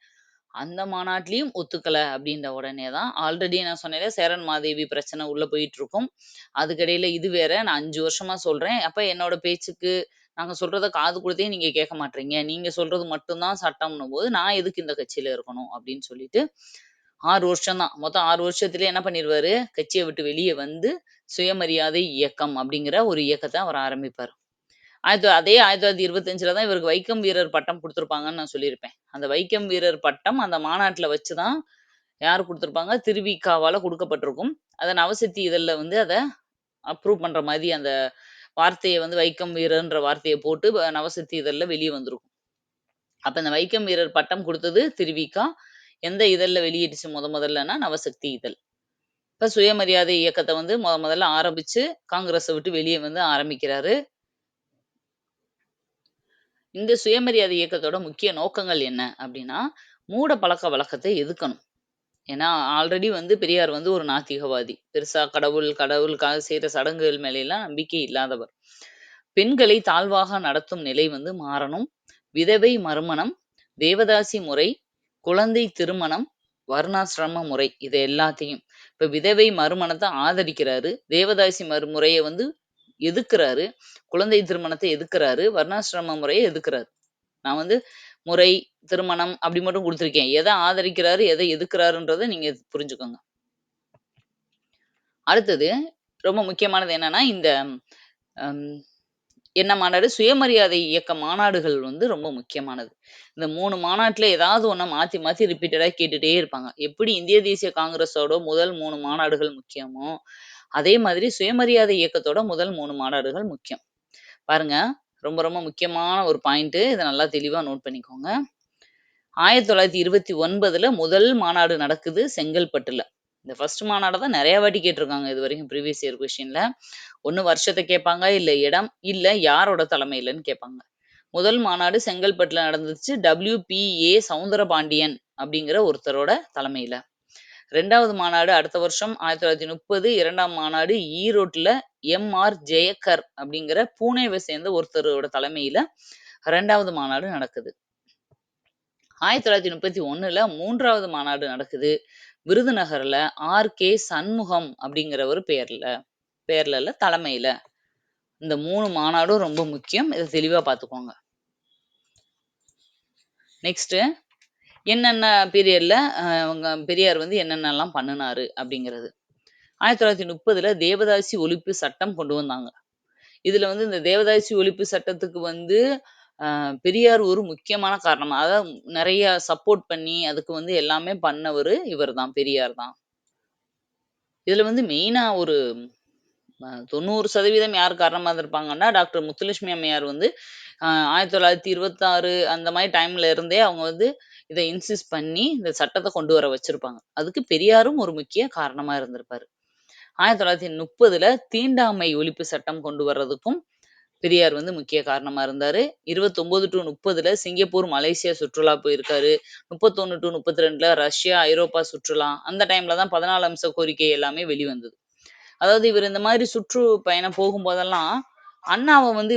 அந்த மாநாட்டிலயும் ஒத்துக்கல அப்படின்ற உடனே தான் ஆல்ரெடி நான் சொன்னேன்ல சேரன் மாதேவி பிரச்சனை உள்ள போயிட்டுருக்கும். அதுக்கிடையில இது வேற நான் 5 வருஷமா சொல்றேன். அப்ப என்னோட பேச்சுக்கு நாங்க சொல்றத காது குடுத்தே நீங்க கேட்க மாட்றீங்க. நீங்க சொல்றது மட்டும் தான் சட்டம்ன்னும்போது, நான் எதுக்கு இந்த கட்சியில இருக்கணும் அப்படின்னு சொல்லிட்டு 6 வருஷம் தான். மொத்தம் 6 வருஷத்திலேயே என்ன பண்ணிருவாரு, கட்சிய விட்டு வெளிய வந்து சுயமரியாதை இயக்கம் அப்படிங்கிற ஒரு இயக்கத்த அவர் ஆரம்பிப்பாரு. அதே 1925ல தான் இவருக்கு வைக்கம் வீரர் பட்டம் குடுத்துருப்பாங்கன்னு நான் சொல்லியிருப்பேன். அந்த வைக்கம் வீரர் பட்டம் அந்த மாநாட்ல வச்சு தான் யார் குடுத்துருப்பாங்க? திருவிக.வால குடுக்கப்பட்டிருக்கும். அத நவசக்தி இதழ்ல வந்து அத அப்ரூவ் பண்ற மாரி அந்த வார்த்தைய வந்து வைக்கம் வீரர்ன்ற வார்த்தைய போட்டு நவசக்தி இதழ்ல வெளிய வந்திருக்கும். அப்ப இந்த வைக்கம் வீரர் பட்டம் குடுத்தது திருவிக. எந்த இதழ்ல வெளியிட்டுச்சு மொதல்லன்னா நவசக்தி இதழ். இப்ப சுயமரியாதை இயக்கத்த வந்து மொதல்ல ஆரம்பிச்சு காங்கிரஸ விட்டு வெளிய வந்து ஆரம்பிக்கிறாரு. இந்த சுயமரியாதை இயக்கத்தோட முக்கிய நோக்கங்கள் என்ன அப்டின்னா, மூட பழக்கவழக்கத்த எதிர்க்கணும். ஏன்னா, ஆல்ரெடி வந்து பெரியார் வந்து ஒரு நாத்திகவாதி. பெருசா கடவுளுக்காக செய்ற சடங்குகள் மேலலாம் நம்பிக்கை இல்லாதவர். பெண்களை தாழ்வாக நடத்தும் நிலை வந்து மாறணும். விதவை மறுமணம், தேவதாசி முறை, குழந்தை திருமணம், வர்ணாசிரம முறை இது எல்லாத்தையும். இப்ப விதவை மறுமணத்த ஆதரிக்கிறாரு. தேவதாசி முறைய வந்து எதிர்க்கிறாரு. குழந்தை திருமணத்த எதிர்க்கிறாரு. வர்ணாசிரம முறைய எதிர்க்கிறாரு. நான் வந்து முறை, திருமணம் அப்படி மட்டும் குடுத்துருக்கேன். எத ஆதரிக்கிறாரு, எத எதிர்க்கிறாருன்றத நீங்க புரிஞ்சுக்கோங்க. அடுத்தது ரொம்ப முக்கியமானது என்னன்னா, இந்த அம் என்ன மாநாடு? சுயமரியாதை இயக்க மாநாடுகள் வந்து ரொம்ப முக்கியமானது. இந்த 3 மாநாட்டுல ஏதாவது ஒண்ண மாத்தி, மாத்தி ரிப்பீட்டடா கேட்டுட்டே இருப்பாங்க. எப்படி இந்திய தேசிய காங்கிரஸோட முதல் 3 மாநாடுகள் முக்கியமோ, அதே மாதிரி சுயமரியாதை இயக்கத்தோட முதல் 3 மாநாடுகள் முக்கியம். பாருங்க, ரொம்ப ரொம்ப முக்கியமான ஒரு பாயிண்ட்டு. இத நல்லா தெளிவா நோட் பண்ணிக்கோங்க. 1929ல முதல் மாநாடு நடக்குது செங்கல்பட்டுல. இந்த ஃபர்ஸ்ட் மாநாட தான் நெறைய வாட்டி கேட்டுருக்காங்க இதுவரைக்கும் ப்ரீவியஸ் இயர் கொஸ்டின்ல. ஒண்ணு வருஷத்த கேட்பாங்க, இல்ல இடம், இல்ல யாரோட தலைமையிலன்னு கேட்பாங்க. முதல் மாநாடு செங்கல்பட்டுல நடந்துச்சு. WPA சௌந்தரபாண்டியன் அப்படிங்கிற ஒருத்தரோட தலைமையில. 2வது மாநாடு அடுத்த வருஷம் 1930 2ஆம் மாநாடு ஈரோட்ல எம்.ஆர். ஜெயக்கர் அப்படிங்கிற பூனேவ சேர்ந்த ஒருத்தரோட தலைமையில 2வது மாநாடு நடக்குது. 1931ல 3வது மாநாடு நடக்குது. விருதுநகர்ல ஆர்.கே. சண்முகம் அப்படிங்கிறவரு பேர்ல தலைமையில. இந்த 3 மாநாடும் ரொம்ப முக்கியம். இத தெளிவா பார்த்துக்கோங்க. நெக்ஸ்ட்டு என்னென்ன பீரியட்ல அவங்க பெரியார் வந்து என்னென்னலாம் பண்ணுனாரு அப்படிங்கிறது. 1930ல தேவதாசி ஒழிப்பு சட்டம் கொண்டு வந்தாங்க. இதுல வந்து இந்த தேவதாசி ஒழிப்பு சட்டத்துக்கு வந்து பெரியார் ஒரு முக்கியமான காரணமா அதாவது நெறைய சப்போர்ட் பண்ணி, அதுக்கு வந்து எல்லாமே பண்ணவரு இவர்தான், பெரியார் தான். இதுல வந்து மெயினா ஒரு 90% யார் காரணமா இருந்திருப்பாங்கன்னா, டாக்டர் முத்துலட்சுமி அம்மையார் வந்து 1926 அந்த மாரி டைம்ல இருந்தே அவங்க வந்து இத இன்சிஸ்ட் பண்ணி இந்த சட்டத்த கொண்டு வர வச்சிருப்பாங்க. அதுக்கு பெரியாரும் ஒரு முக்கிய காரணமா இருந்திருப்பாரு. 1930ல தீண்டாமை ஒழிப்பு சட்டம் கொண்டு வர்றதுக்கும் பெரியார் வந்து முக்கிய காரணமா இருந்தாரு. 29 டூ 30ல சிங்கப்பூர், மலேசியா சுற்றுலா போயிருக்காரு. 31 டூ 32ல ரஷ்யா, ஐரோப்பா சுற்றுலா. அந்த டைம்ல தான் 14 அம்ச கோரிக்கை எல்லாமே வெளிவந்தது. அதாவது இவரு இந்த மாதிரி சுற்றுப்பயணம் போகும்போதெல்லாம், அண்ணாவ வந்து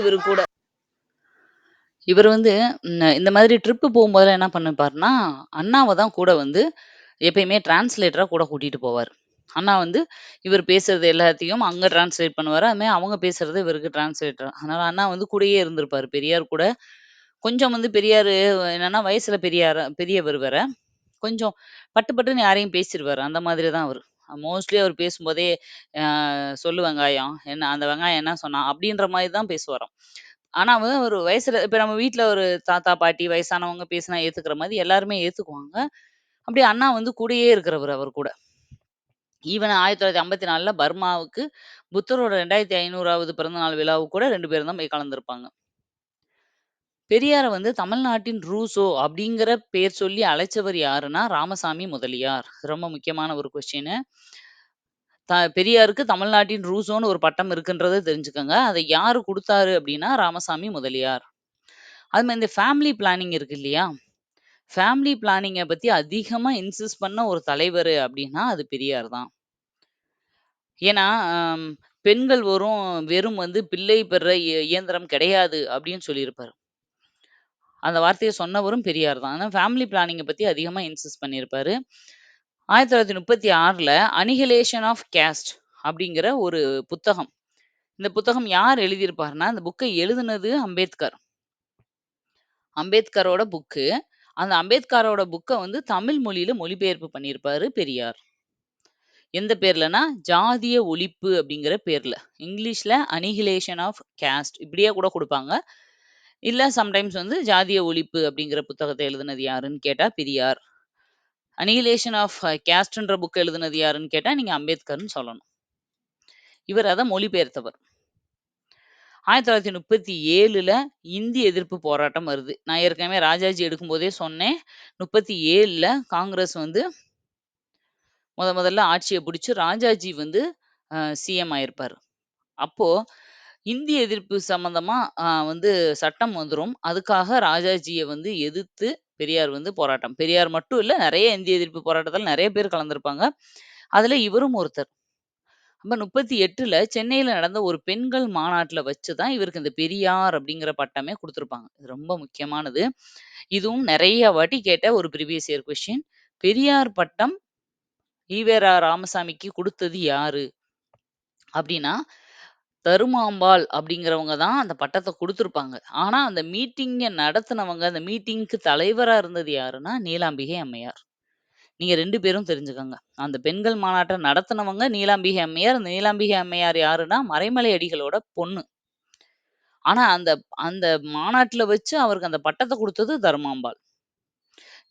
இவரு வந்து இந்த மாதிரி ட்ரிப் போகும்போதெல்லாம் என்ன பண்ணிருப்பாருன்னா, அண்ணாவ தான் கூட வந்து எப்பயுமே டிரான்ஸ்லேட்டரா கூட கூட்டிட்டு போவாரு. அண்ணா வந்து இவர் பேசுறது எல்லாத்தையும் அங்க டிரான்ஸ்லேட் பண்ணுவாரு. அது மாரி அவங்க பேசுறது இவருக்கு டிரான்ஸ்லேட்டர். அதனால அண்ணா வந்து கூடயே இருந்திருப்பாரு. பெரியார் கூட. கொஞ்சம் வந்து பெரியாரு என்னன்னா வயசுல பெரியவர் வேற. கொஞ்சம் பட்டு பட்டுன்னு யாரையும் பேசிருவாரு. அந்த மாதிரி தான் அவரு. மோஸ்ட்லி அவர் பேசும்போதே, அ "சொல்லு வெங்காயம், என்ன அந்த வெங்காயம் என்ன சொன்னான்?" அப்படின்ற மாரி தான் பேசுவாராம். ஆனா வந்து ஒரு வயசுல இப்ப நம்ம வீட்ல ஒரு தாத்தா, பாட்டி, வயசானவங்க பேசினா ஏத்துக்கிற மாரி எல்லாருமே ஏத்துக்குவாங்க. அப்படியே அண்ணா வந்து கூடயே இருக்கிறவரு அவர் கூட. ஈவன் 1954ல பர்மாவுக்கு புத்தரோட 2500வது பிறந்த நாள் விழாவுக்கு கூட 2 பேரும் தான் போய் கலந்திருப்பாங்க. பெரியார வந்து தமிழ்நாட்டின் ரூசோ அப்படிங்கிற பேர் சொல்லி அழைச்சவர் யாருன்னா, ராமசாமி முதலியார். ரொம்ப முக்கியமான ஒரு கொஸ்டினு. பெரியாருக்கு தமிழ்நாட்டின் ரூசோன்னு ஒரு பட்டம் இருக்குன்றத தெரிஞ்சுக்கங்க. அத யாரு குடுத்தாரு அப்படின்னா, ராமசாமி முதலியார். அது மாரி இந்த ஃபேமிலி பிளானிங் இருக்கு இல்லையா? ஃபேமிலி பிளானிங்க பத்தி அதிகமா இன்சிஸ்ட் பண்ண ஒரு தலைவரு அப்படின்னா, அது பெரியார் தான். ஏன்னா, அம் பெண்கள் வெறும் வந்து பிள்ளை பெற இயந்திரம் கிடையாது அப்படின்னு சொல்லியிருப்பாரு. அந்த வார்த்தைய சொன்னவரும் பெரியார் தான். ஆனா ஃபேமிலி பிளானிங்க பத்தி அதிகமா இன்சிஸ்ட் பண்ணியிருப்பாரு. 1936ல அனிஹிலேஷன் ஆஃப் கேஸ்ட் அப்படிங்கிற ஒரு புத்தகம். இந்த புத்தகம் யார் எழுதியிருப்பாருன்னா, இந்த புக்க எழுதுனது அம்பேத்கர். அம்பேத்கரோட புக்கு. அந்த அம்பேத்கரோட புக்க வந்து தமிழ் மொழியில மொழிபெயர்ப்பு பண்ணியிருப்பாரு பெரியார். எந்த பேர்லன்னா, "ஜாதிய ஒழிப்பு" அப்படிங்கிற பேர்ல. இங்கிலீஷ்ல "அனிஹிலேஷன் ஆஃப் கேஸ்ட்" இப்படியே கூட குடுப்பாங்க. இல்ல சம்டைம்ஸ் வந்து "ஜாதிய ஒழிப்பு" அப்படிங்கிற புத்தகத்த எழுதுனது யாருன்னு கேட்டா பெரியார். "அனிஹிலேஷன் ஆஃப் கேஸ்ட்ன்ற" புக் எழுதுனது யாருன்னு கேட்டா, நீங்க அம்பேத்கர்ன்னு சொல்லணும். இவர் அத மொழிபெயர்த்தவர். 1937ல இந்தி எதிர்ப்பு போராட்டம் வருது. நான் ஏற்கனவே ராஜாஜி எடுக்கும்போதே சொன்னேன். 37ல காங்கிரஸ் வந்து முதல்ல ஆட்சிய புடிச்சு ராஜாஜி வந்து சிஎம் ஆயிருப்பாரு. அப்போ இந்தி எதிர்ப்பு சம்மந்தமா வந்து சட்டம் வந்துரும். அதுக்காக ராஜாஜிய வந்து எதிர்த்து பெரியார் வந்து போராட்டம். பெரியார் மட்டும் இல்ல, நெறைய இந்தி எதிர்ப்பு போராட்டத்துல நெறைய பேர் கலந்திருப்பாங்க. அதுல இவரும் ஒருத்தர். அப்ப 38ல சென்னையில நடந்த ஒரு பெண்கள் மாநாட்டுல வச்சு தான் இவருக்கு இந்த பெரியார் அப்படிங்கிற பட்டமே குடுத்துருப்பாங்க. இது ரொம்ப முக்கியமானது. இதுவும் நெறைய வாட்டி கேட்ட ஒரு ப்ரீவியஸ் இயர் கொஸ்டின். பெரியார் பட்டம் ஈ.வே.ரா. ராமசாமிக்கு குடுத்தது யாரு? அப்டின்னா, தருமாம்பாள் அப்படிங்கிறவங்க தான் அந்த பட்டத்த குடுத்துருப்பாங்க. ஆனா, அந்த மீட்டிங்க நடத்துனவங்க, அந்த மீட்டிங்க்கு தலைவரா இருந்தது யாருன்னா, நீலாம்பிகை அம்மையார். நீங்க 2 பேரும் தெரிஞ்சுக்கங்க. அந்த பெண்கள் மாநாட்ட நடத்துனவங்க நீலாம்பிகை அம்மையார். அந்த நீலாம்பிகை அம்மையார் யாருன்னா, மறைமலை அடிகளோட பொண்ணு. ஆனா, அந்த அந்த மாநாட்டுல வச்சு அவருக்கு அந்த பட்டத்த குடுத்தது தர்மாம்பாள்.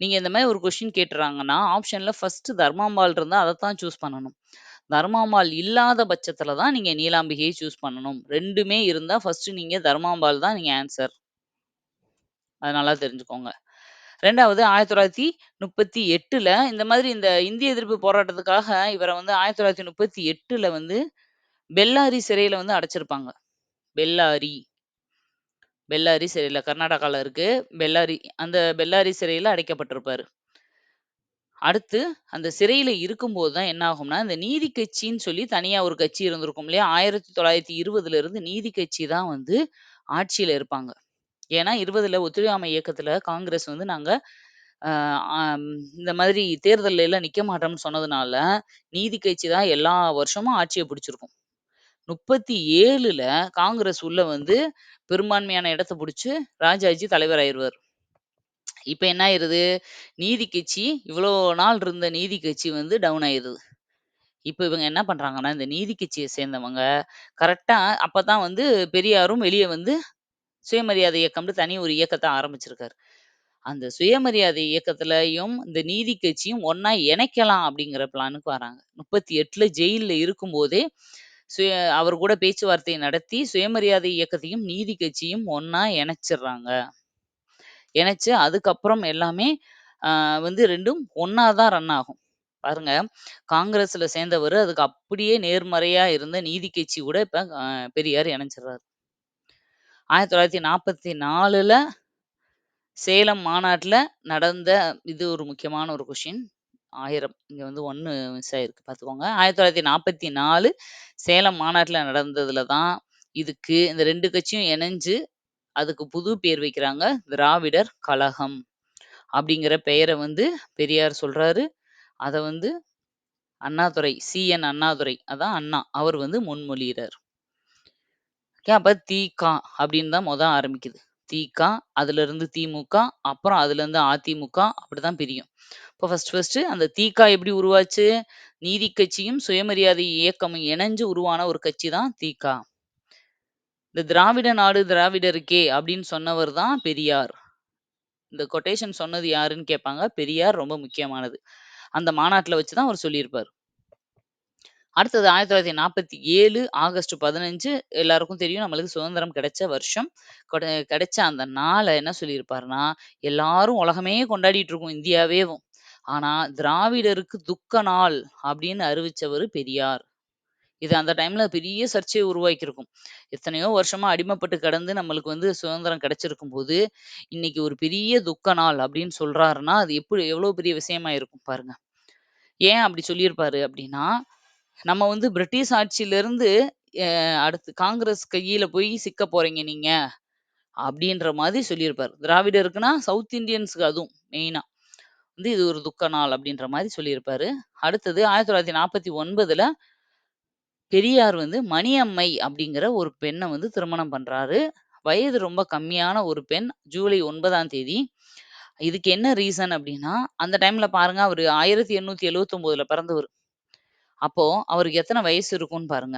நீங்க இந்த மாரி ஒரு கொஸ்டின் கேட்டுறாங்கன்னா, ஆப்ஷன்ல ஃபர்ஸ்ட் தர்மாம்பாள் இருந்தா அதத்தான் சூஸ் பண்ணணும். தர்மாம்பாள் இல்லாத பட்சத்துல தான் நீங்க நீலாம்பிகைய சூஸ் பண்ணணும். 2மே இருந்தா ஃபர்ஸ்ட் நீங்க தர்மாம்பாள் தான் நீங்க ஆன்ஸர். அத நல்லா தெரிஞ்சுக்கோங்க. 2வது 1938ல இந்த மாதிரி இந்த இந்திய எதிர்ப்பு போராட்டத்துக்காக இவர வந்து 1938ல வந்து பெல்லாரி சிறையில வந்து அடைச்சிருப்பாங்க. பெல்லாரி. பெல்லாரி சிறையில கர்நாடகால இருக்கு. அந்த பெல்லாரி சிறையில அடைக்கப்பட்டிருப்பாரு. அடுத்து அந்த சிறையில இருக்கும்போது தான் என்ன ஆகும்னா, இந்த நீதி கட்சின்னு சொல்லி தனியா ஒரு கட்சி இருந்திருக்கும் இல்லையா? 1920ல இருந்து நீதி கட்சி தான் வந்து ஆட்சியில இருப்பாங்க. ஏன்னா 20ல ஒத்துழையாமை இயக்கத்துல காங்கிரஸ் வந்து நாங்க அ ஆம் இந்த மாதிரி தேர்தல்ல எல்லாம் நிக்க மாட்டோம்னு சொன்னதுனால, நீதி கட்சி தான் எல்லா வருஷமும் ஆட்சிய பிடிச்சிருக்கும். 37ல காங்கிரஸ் உள்ள வந்து பெரும்பான்மையான இடத்த புடிச்சு ராஜாஜி தலைவராயிருவாரு. இப்ப என்ன ஆயிருது? நீதி கட்சி இவ்வளோ நாள் இருந்த நீதி கட்சி வந்து டவுன் ஆயிருது. இப்ப இவங்க என்ன பண்றாங்கன்னா, இந்த நீதி கட்சிய சேர்ந்தவங்க கரெக்ட்டா அப்பதான் வந்து பெரியாரும் வெளிய வந்து சுயமரியாதை இயக்கம்னு தனி ஒரு இயக்கத்த ஆரம்பிச்சிருக்காரு. அந்த சுயமரியாதை இயக்கத்திலயும், இந்த நீதி கட்சியும் ஒண்ணா இணைக்கலாம் அப்படிங்கிற பிளானுக்கு வராங்க. 38ல ஜெயில்ல இருக்கும்போதே, சுய அவர் கூட பேச்சுவார்த்தை நடத்தி, சுயமரியாதை இயக்கத்தையும், நீதி கட்சியும் ஒண்ணா இணைச்சிர்றாங்க. இணைச்சு அதுக்கப்புறம் எல்லாமே வந்து 2ம் ஒண்ணா தான் ரன் ஆகும். பாருங்க, காங்கிரஸ்ல சேர்ந்தவரு, அதுக்கு அப்படியே நேர்மறையா இருந்த நீதி கட்சி கூட இப்ப பெரியார் இணைஞ்சிடுறாரு. 1944ல சேலம் மாநாட்டுல நடந்த இது ஒரு முக்கியமான ஒரு கொஸ்டின். 1000 இங்க வந்து 1 மிஸ் ஆயிருக்கு பார்த்துக்கோங்க. 1944 சேலம் மாநாட்டுல நடந்ததுல தான் இதுக்கு இந்த 2 கட்சியும் இணைஞ்சு, அதுக்கு புது பேர் வைக்கிறாங்க. திராவிடர் கழகம். அப்படிங்கிற பெயர வந்து பெரியார் சொல்றாரு. அத வந்து அண்ணாதுரை, சி.என். அண்ணாதுரை அதான் அண்ணா. அவர் வந்து முன்மொழியிறார். அப்ப தி.க. அப்படின்னு தான் ஆரம்பிக்குது. தி.க. அதிலிருந்து திமுக, அப்புறம் அதிலிருந்து அதிமுக அப்படிதான் பிரியும். இப்ப ஃபர்ஸ்ட் அந்த தி.க. எப்படி உருவாச்சு? நீதி கட்சியும், சுயமரியாதை இயக்கமும் இணைஞ்சு உருவான ஒரு கட்சி தான் தி.க. இந்த திராவிட நாடு திராவிடருக்கே அப்படின்னு சொன்னவர் தான் பெரியார். இந்த கொட்டேஷன் சொன்னது யாருன்னு கேட்பாங்க. பெரியார் ரொம்ப முக்கியமானது. அந்த மாநாட்டுல வச்சு தான் அவர் சொல்லியிருப்பாரு. அடுத்தது 1947 ஆகஸ்ட் 15 எல்லாருக்கும் தெரியும் நம்மளுக்கு சுதந்திரம் கிடைச்ச வருஷம். கிடைச்ச அந்த நாள என்ன சொல்லியிருப்பாருன்னா, எல்லாரும் உலகமே கொண்டாடிட்டு இருக்கும் இந்தியாவேவும். ஆனா, திராவிடருக்கு துக்க நாள் அப்படின்னு அறிவிச்சவரு பெரியார். இது அந்த டைம்ல பெரிய சர்ச்சைய உருவாக்கியிருக்கும். எத்தனையோ வருஷமா அடிமைப்பட்டு கிடந்து நம்மளுக்கு வந்து சுதந்திரம் கிடைச்சிருக்கும்போது, இன்னைக்கு ஒரு பெரிய துக்க நாள் அப்படின்னு சொல்றாருன்னா, அது எவ்வளோ பெரிய விஷயமா இருக்கும் பாருங்க. ஏன் அப்படி சொல்லியிருப்பாரு அப்படின்னா, நம்ம வந்து பிரிட்டிஷ் ஆட்சியிலிருந்து அ அடுத்து காங்கிரஸ் கையில போய் சிக்க போறீங்க நீங்க, அப்படின்ற மாதிரி சொல்லியிருப்பாரு. திராவிடருக்குன்னா சவுத் இண்டியன்ஸ்க்கு அதுவும் மெயினா. வந்து இது ஒரு துக்க நாள் அப்படின்ற மாரி சொல்லியிருப்பாரு. அடுத்தது 1949ல பெரியார் வந்து மணியம்மை அப்படிங்கிற ஒரு பெண்ண வந்து திருமணம் பண்றாரு. வயது ரொம்ப கம்மியான ஒரு பெண். ஜூலை 9ஆம் தேதி. இதுக்கு என்ன ரீசன் அப்படின்னா, அந்த டைம்ல பாருங்க அவரு 1879ல பிறந்தவரு. அப்போ அவருக்கு எத்தன வயசு இருக்கும்னு பாருங்க.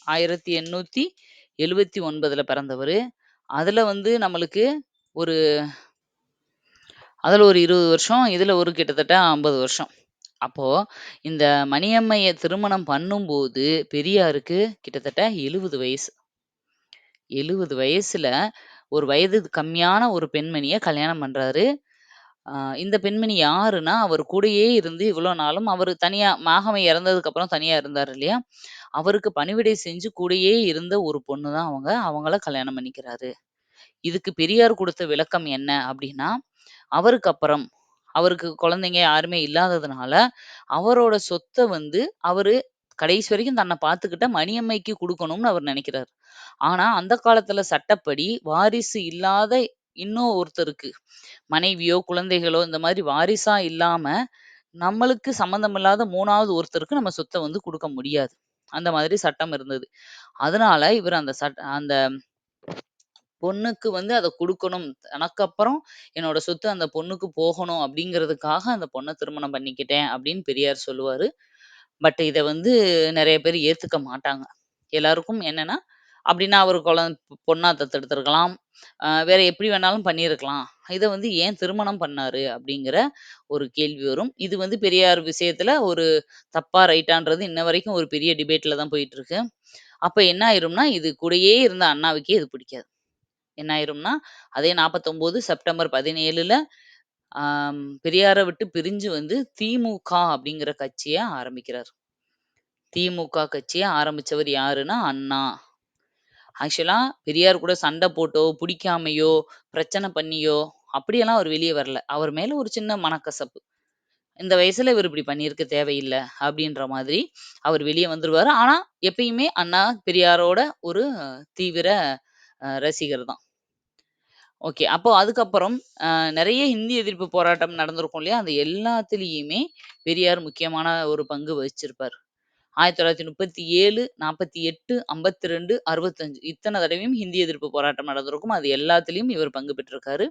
1879ல பிறந்தவரு. அதுல வந்து நம்மளுக்கு ஒரு அதுல ஒரு 20 வருஷம், இதுல ஒரு கிட்டத்தட்ட 50 வருஷம். அப்போ இந்த மணியம்மைய திருமணம் பண்ணும்போது, பெரியாருக்கு கிட்டத்தட்ட 70 வயசு. 70 வயசுல ஒரு வயது கம்மியான ஒரு பெண்மணிய கல்யாணம் பண்றாரு. அ இந்த பெண்மணி யாருன்னா, அவர் கூடயே இருந்து இவ்வளோ நாளும் அவரு தனியா மாகமை இறந்ததுக்கு அப்புறம் தனியா இருந்தாரு இல்லையா? அவருக்கு பணிவிடை செஞ்சு கூடயே இருந்த ஒரு பொண்ணு தான் அவங்க. அவங்கள கல்யாணம் பண்ணிக்கிறாரு. இதுக்கு பெரியார் குடுத்த விளக்கம் என்ன அப்டின்னா, அவருக்கு அப்புறம் அவருக்கு குழந்தைங்க யாருமே இல்லாததுனால, அவரோட சொத்த வந்து அவரு கடைசி வரைக்கும் தன்ன பார்த்துக்கிட்ட மணியம்மைக்கு குடுக்கணும்னு அவர் நெனைக்கிறாரு. ஆனா, அந்த காலத்துல சட்டப்படி வாரிசு இல்லாத இன்னும் ஒருத்தருக்கு மனைவியோ, குழந்தைகளோ இந்த மாரி வாரிசா இல்லாம, நம்மளுக்கு சம்மந்தம் இல்லாத 3வது ஒருத்தருக்கு நம்ம சொத்த வந்து குடுக்க முடியாது. அந்த மாதிரி சட்டம் இருந்தது. அதனால இவரு அந்த பொண்ணுக்கு வந்து அத குடுக்கணும். தனக்கப்புறம் என்னோட சொத்து அந்த பொண்ணுக்கு போகணும் அப்படிங்கிறதுக்காக அந்த பொண்ண திருமணம் பண்ணிக்கிட்டேன் அப்படின்னு பெரியார் சொல்லுவாரு. பட் இத வந்து நெறைய பேர் ஏத்துக்க மாட்டாங்க. எல்லாருக்கும் என்னன்னா, அப்படின்னா அவரு பொண்ணா தத்தெடுத்திருக்கலாம். வேற எப்படி வேணாலும் பண்ணியிருக்கலாம். இத வந்து ஏன் திருமணம் பண்ணாரு? அப்படிங்கிற ஒரு கேள்வி வரும். இது வந்து பெரியார் விஷயத்துல ஒரு தப்பா, ரைட்டான்றது இன்ன வரைக்கும் ஒரு பெரிய டிபேட்ல தான் போயிட்டு இருக்கு. அப்ப என்ன ஆயிரும்னா, இது கூடயே இருந்த அண்ணாவுக்கே இது பிடிக்காது. என்ன ஆயிரும்னா, அதே 49 செப்டம்பர் 17ல பெரியார விட்டு பிரிஞ்சு வந்து திமுக அப்படிங்கிற கட்சிய ஆரம்பிக்கிறாரு. திமுக கட்சிய ஆரம்பிச்சவர் யாருன்னா, அண்ணா. ஆக்சுவலா பெரியார் கூட சண்ட போட்டோ, புடிக்காமையோ, பிரச்சனை பண்ணியோ, அப்படியெல்லாம் அவர் வெளிய வரல. அவர் மேல ஒரு சின்ன மனக்கசப்பு. இந்த வயசுல இவரு இப்படி பண்ணியிருக்க தேவையில்ல, அப்படின்ற மாதிரி அவர் வெளிய வந்துருவாரு. ஆனா, எப்பயுமே அண்ணா பெரியாரோட ஒரு தீவிர ரசிகர் தான். ஓகே. அப்போ அதுக்கப்புறம் நெறைய ஹிந்தி எதிர்ப்பு போராட்டம் நடந்திருக்கும் இல்லையா? அந்த எல்லாத்துலயுமே பெரியார் முக்கியமான ஒரு பங்கு வகிச்சிருப்பாரு. 1937, 48, 52, 65 இத்தன தடவையும் ஹிந்தி எதிர்ப்பு போராட்டம் நடந்திருக்கும். அது எல்லாத்துலயும் இவர் பங்கு பெற்றிருக்காரு.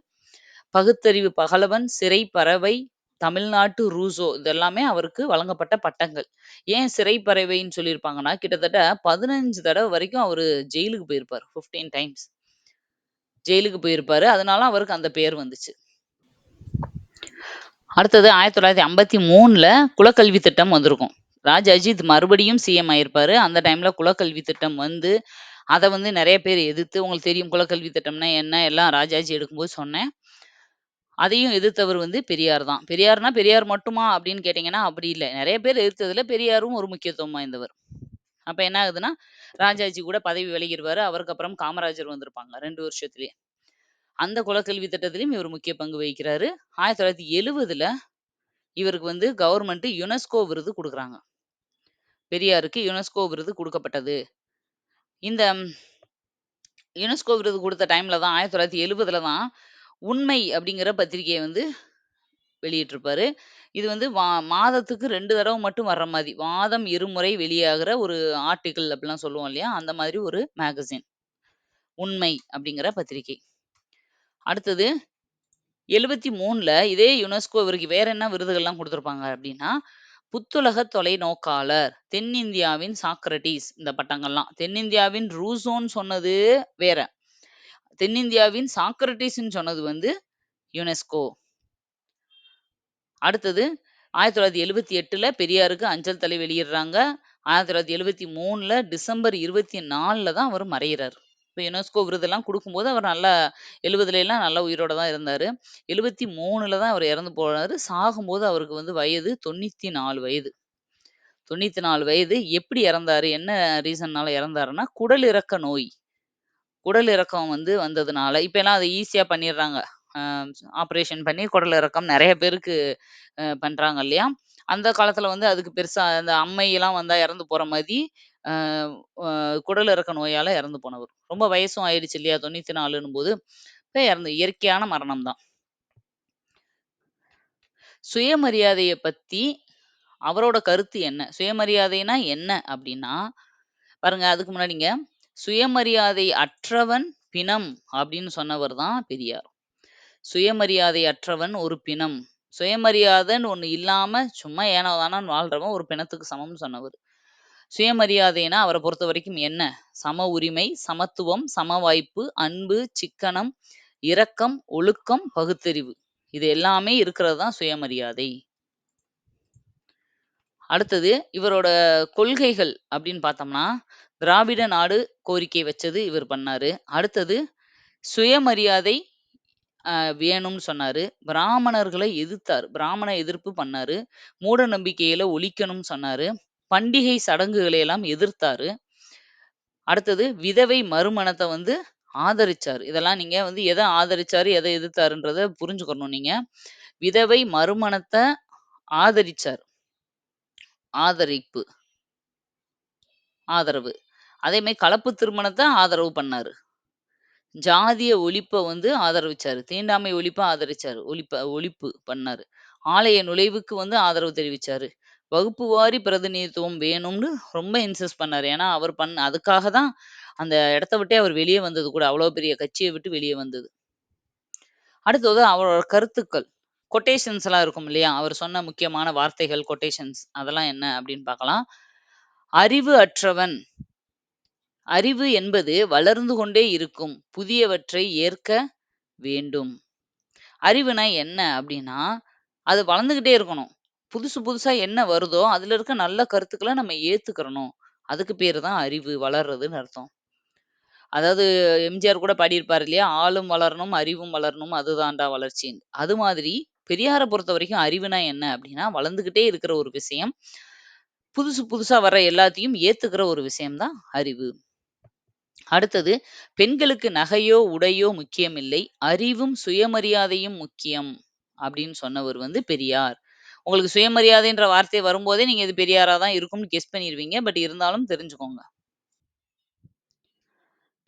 பகுத்தறிவு பகலவன், சிறை பறவை, தமிழ்நாட்டு ரூசோ இதெல்லாமே அவருக்கு வழங்கப்பட்ட பட்டங்கள். ஏன் சிறை பறவைன்னு சொல்லியிருப்பாங்கன்னா, கிட்டத்தட்ட 15 தடவ வரைக்கும் அவரு ஜெயிலுக்கு போயிருப்பாரு. 15 டைம்ஸ். ஜெயிலுக்கு போயிருப்பாரு. அதனால அவருக்கு அந்த பேர் வந்துச்சு. அடுத்தது 1953ல குலக்கல்வி திட்டம் வந்திருக்கும். ராஜாஜி இது மறுபடியும் சிஎம் ஆயிருப்பாரு. அந்த டைம்ல குலக்கல்வி திட்டம் வந்து, அத வந்து நெறைய பேர் எதிர்த்து உங்களுக்கு தெரியும் குலக்கல்வி திட்டம்னா என்ன? எல்லாம் ராஜாஜி எடுக்கும்போது சொன்னேன். அதையும் எதிர்த்தவர் வந்து பெரியார் தான். பெரியார்னா பெரியார் மட்டுமா? அப்படின்னு கேட்டீங்கன்னா, அப்படி இல்ல. நெறைய பேர் எதிர்த்ததுல பெரியாரும் ஒரு முக்கியத்துவம் வாய்ந்தவர். அப்ப என்ன ஆகுதுன்னா, ராஜாஜி கூட பதவி விலகிருவாரு. அவருக்கு அப்புறம் காமராஜர் வந்திருப்பாங்க 2 வருஷத்திலேயே. அந்த குலக்கல்வி திட்டத்திலயும் இவர் முக்கிய பங்கு வகிக்கிறாரு. 1970ல இவருக்கு வந்து கவர்மெண்ட் யுனெஸ்கோ விருது குடுக்குறாங்க. பெரியாருக்கு யுனெஸ்கோ விருது குடுக்கப்பட்டது. இந்த யுனெஸ்கோ விருது குடுத்த டைம்ல தான் 1970ல தான் உண்மை அப்படிங்கிற பத்திரிகைய வந்து வெளியிட்டிருப்பாரு. இது வந்து மாதத்துக்கு 2 தடவ மட்டும் வர்ற மாரி, மாதம் இருமுறை வெளியாகிற ஒரு ஆர்டிக்கிள் அப்படிலாம் சொல்லுவோம் இல்லையா? அந்த மாதிரி ஒரு மேகசின். உண்மை அப்படிங்கிற பத்திரிகை. அடுத்தது 73ல இதே யுனெஸ்கோ இவருக்கு வேற என்ன விருதுகள்லாம் குடுத்துருப்பாங்க அப்படின்னா, புத்துலக தொலைநோக்காளர், தென்னிந்தியாவின் சாக்ரடீஸ் இந்த பட்டங்கள்லாம். தென்னிந்தியாவின் ரூசோன்னு சொன்னது வேற. தென்னிந்தியாவின் சாக்ரடீஸ்ன்னு சொன்னது வந்து யுனெஸ்கோ. அடுத்தது 1978ல பெரியாருக்கு அஞ்சல் தலை வெளியிடுறாங்க. 1973ல டிசம்பர் 24ல தான் அவர் மறையிறாரு. இப்ப யுனெஸ்கோ விருதெல்லாம் குடுக்கும்போது அவர் நல்லா 70ல நல்லா உயிரோட தான் இருந்தாரு. 73ல தான் அவர் இறந்து போனாரு. சாகும்போது அவருக்கு வந்து வயது 94 வயது. 94 வயது. எப்படி இறந்தாரு? என்ன ரீசன்னால இறந்தாருன்னா, குடலிறக்க நோய். குடல் இறக்கம் வந்து வந்ததுனால இப்பலாம் அத ஈஸியா பண்ணிடுறாங்க. அ ஆப்ரேஷன் பண்ணி குடல் இறக்கம் நெறைய பேருக்கு பண்றாங்க இல்லையா? அந்த காலத்துல வந்து அதுக்கு பெருசா அந்த அம்மைலாம் வந்தா இறந்து போற மாரி, அ அ குடல் இறக்க நோயால இறந்து போனவர். ரொம்ப வயசும் ஆயிடுச்சு இல்லையா? 94ன்னும்போது, இப்ப இறந்து இயற்கையான மரணம் தான். சுயமரியாதைய பத்தி அவரோட கருத்து என்ன? சுயமரியாதைனா என்ன அப்டின்னா, பாருங்க அதுக்கு முன்னாடிங்க, "சுயமரியாதை அற்றவன் பிணம்" அப்படின்னு சொன்னவர் தான் பெரியார். சுயமரியாதை அற்றவன் ஒரு பிணம். சுயமரியாதைன்னு ஒண்ணு இல்லாம சும்மா ஏனோ தானோன்னு வாழ்றவன் ஒரு பிணத்துக்கு சமம்னு சொன்னவரு. சுயமரியாதைன்னா அவர பொறுத்தவரைக்கும் என்ன? சம உரிமை, சமத்துவம், சம வாய்ப்பு, அன்பு, சிக்கனம், இரக்கம், ஒழுக்கம், பகுத்தறிவு. இது எல்லாமே இருக்கிறது தான் சுயமரியாதை. அடுத்தது இவரோட கொள்கைகள் அப்படின்னு பார்த்தோம்னா, திராவிட நாடு கோரிக்கை வச்சது இவர் பண்ணாரு. அடுத்தது சுயமரியாதை வேணும்னு சொன்னாரு. பிராமணர்களை எதிர்த்தாரு. பிராமண எதிர்ப்பு பண்ணாரு. மூட நம்பிக்கையில ஒழிக்கணும்னு சொன்னாரு. பண்டிகை சடங்குகளை எல்லாம் எதிர்த்தாரு. அடுத்தது விதவை மறுமணத்த வந்து ஆதரிச்சாரு. இதெல்லாம் நீங்க வந்து எத ஆதரிச்சாரு, எத எதிர்த்தாருன்றத புரிஞ்சுக்கணும் நீங்க. விதவை மறுமணத்த ஆதரிச்சாரு. ஆதரிப்பு, ஆதரவு. அதே மாரி கலப்பு திருமணத்த ஆதரவு பண்ணாரு. ஜாதிய ஒழிப்ப வந்து ஆதரவிச்சாரு. தீண்டாமை ஒழிப்ப ஆதரிச்சாரு. ஒழிப்பு பண்ணாரு. ஆலய நுழைவுக்கு வந்து ஆதரவு தெரிவிச்சாரு. வகுப்பு வாரி பிரதிநிதித்துவம் வேணும்னு ரொம்ப இன்சிஸ்ட் பண்ணாரு. ஏன்னா, அவர் அதுக்காக தான் அந்த இடத்த விட்டே அவர் வெளிய வந்தது கூட. அவ்வளோ பெரிய கட்சிய விட்டு வெளிய வந்தது. அடுத்தது அவரோட கருத்துக்கள். கொட்டேஷன்ஸ்லாம் இருக்கும் இல்லையா? அவர் சொன்ன முக்கியமான வார்த்தைகள், கொட்டேஷன்ஸ் அதெல்லாம் என்ன அப்படின்னு பார்க்கலாம். அறிவு அற்றவன். அறிவு என்பது வளர்ந்து கொண்டே இருக்கும். புதியவற்றை ஏற்க வேண்டும். அறிவுனா என்ன அப்டின்னா, அது வளர்ந்துகிட்டே இருக்கணும். புதுசு புதுசா என்ன வருதோ, அதுல இருக்க நல்ல கருத்துக்கள நம்ம ஏத்துக்கிறணும். அதுக்கு பேரு தான் அறிவு, வளர்றதுன்னு அர்த்தம். அதாவது எம்ஜிஆர் கூட பாடியிருப்பாரு இல்லையா? "ஆளும் வளரணும், அறிவும் வளரணும். அதுதான்டா வளர்ச்சின்னு." அது மாதிரி பெரியார பொறுத்தவரைக்கும் அறிவுனா என்ன அப்டின்னா, வளர்ந்துகிட்டே இருக்கிற ஒரு விஷயம். புதுசு புதுசா வர்ற எல்லாத்தையும் ஏத்துக்கிற ஒரு விஷயம் தான் அறிவு. அடுத்தது, பெண்களுக்கு நகையோ, உடையோ முக்கியமில்லை. அறிவும், சுயமரியாதையும் முக்கியம். அப்படின்னு சொன்னவர் வந்து பெரியார். உங்களுக்கு சுயமரியாதைன்ற வார்த்தை வரும்போதே, நீங்க இது பெரியாரா தான் இருக்கும்னு கெஸ் பண்ணிருவீங்க. பட் இருந்தாலும் தெரிஞ்சுக்கோங்க.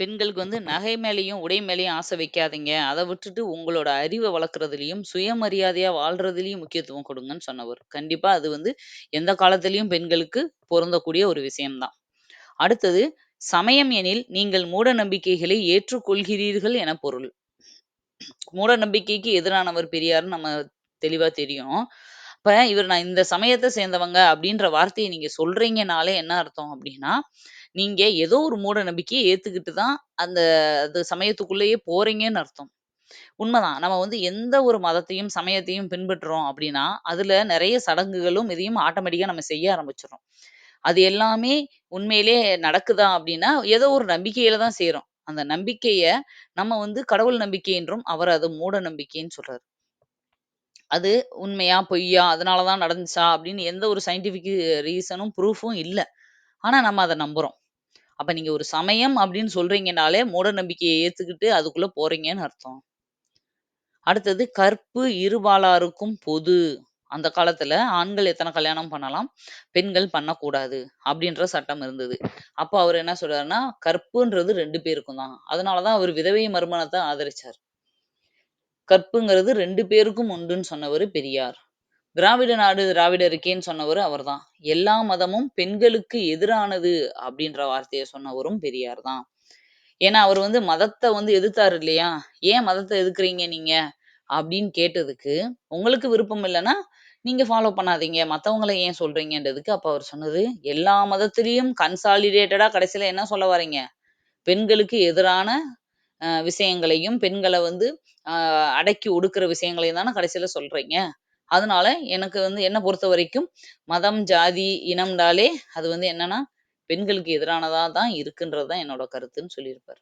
பெண்களுக்கு வந்து நகை மேலயும், உடை மேலயும் ஆசை வைக்காதீங்க. அத விட்டுட்டு உங்களோட அறிவ வளர்க்கறதுலயும், சுயமரியாதையா வாழ்றதுலயும் முக்கியத்துவம் கொடுங்கன்னு சொன்னவர். கண்டிப்பா அது வந்து எந்த காலத்திலயும் பெண்களுக்கு பொருந்தக்கூடிய ஒரு விஷயம் தான். அடுத்தது, சமயம் எனில் நீங்கள் மூட நம்பிக்கைகளை ஏற்றுக்கொள்கிறீர்கள் என பொருள். மூட நம்பிக்கைக்கு எதிரானவர் பெரியார்ன்னு நம்ம தெளிவா தெரியும். அப்ப இவர் நான் இந்த சமயத்த சேர்ந்தவங்க அப்படின்ற வார்த்தைய நீங்க சொல்றீங்கனாலே என்ன அர்த்தம் அப்படின்னா, நீங்க ஏதோ ஒரு மூட நம்பிக்கைய ஏத்துக்கிட்டு தான் அந்த அது சமயத்துக்குள்ளேயே போறீங்கன்னு அர்த்தம். உண்மதான். நம்ம வந்து எந்த ஒரு மதத்தையும், சமயத்தையும் பின்பற்றுறோம் அப்படின்னா, அதுல நெறைய சடங்குகளும், இதையும் ஆட்டோமேட்டிக்கா நம்ம செய்ய ஆரம்பிச்சுர்றோம். அது எல்லாமே உண்மையிலே நடக்குதா அப்படின்னா, ஏதோ ஒரு நம்பிக்கையில தான் செய்றோம். அந்த நம்பிக்கைய நம்ம வந்து கடவுள் நம்பிக்கை என்றும், அவர் அத மூட நம்பிக்கைன்னு சொல்றாரு. அது உண்மையா? பொய்யா? அதனால தான் நடந்துச்சா? அப்படின்னு எந்த ஒரு சயின்டிஃபிக் ரீசனும், ப்ரூஃபும் இல்ல. ஆனா நம்ம அத நம்புறோம். அப்ப நீங்க ஒரு சமயம் அப்படின்னு சொல்றீங்கனாலே, மூட நம்பிக்கைய ஏத்துக்கிட்டு அதுக்குள்ள போறீங்கன்னு அர்த்தம். அடுத்தது கற்பு இருபாலாருக்கும் பொது. அந்த காலத்துல ஆண்கள் எத்தன கல்யாணம் பண்ணலாம், பெண்கள் பண்ணக்கூடாது அப்படின்ற சட்டம் இருந்தது. அப்ப அவரு என்ன சொல்றாருன்னா, கற்புன்றது 2 பேருக்கும் தான். அதனால தான் அவரு விதவை மறுமணத்த ஆதரிச்சாரு. கற்புங்கிறது 2 பேருக்கும் உண்டுன்னு சொன்னவரு பெரியார். திராவிட நாடு திராவிடருக்கேன்னு சொன்னவரு அவர்தான். எல்லா மதமும் பெண்களுக்கு எதிரானது அப்படின்ற வார்த்தைய சொன்னவரும் பெரியார் தான். ஏன்னா, அவரு வந்து மதத்த வந்து எதிர்த்தாரு இல்லையா? "ஏன் மதத்த எதிர்க்கிறீங்க நீங்க?" அப்படின்னு கேட்டதுக்கு, "உங்களுக்கு விருப்பம் இல்லன்னா, நீங்க ஃபாலோ பண்ணாதீங்க. மத்தவங்கள ஏன் சொல்றீங்கன்றதுக்கு" அப்ப அவர் சொன்னது, "எல்லா மதத்திலயும் கன்சாலிடேட்டடா கடைசியில என்ன சொல்ல வர்றீங்க? பெண்களுக்கு எதிரான விஷயங்களையும், பெண்கள வந்து அ அடக்கி ஒடுக்குற விஷயங்களையும் தான கடைசியில சொல்றீங்க. அதனால எனக்கு வந்து என்ன பொறுத்தவரைக்கும் மதம், ஜாதி, இனம்னாலே அது வந்து என்னன்னா, பெண்களுக்கு எதிரானதா தான் இருக்குன்றது தான் என்னோட கருத்துன்னு சொல்லியிருப்பாரு.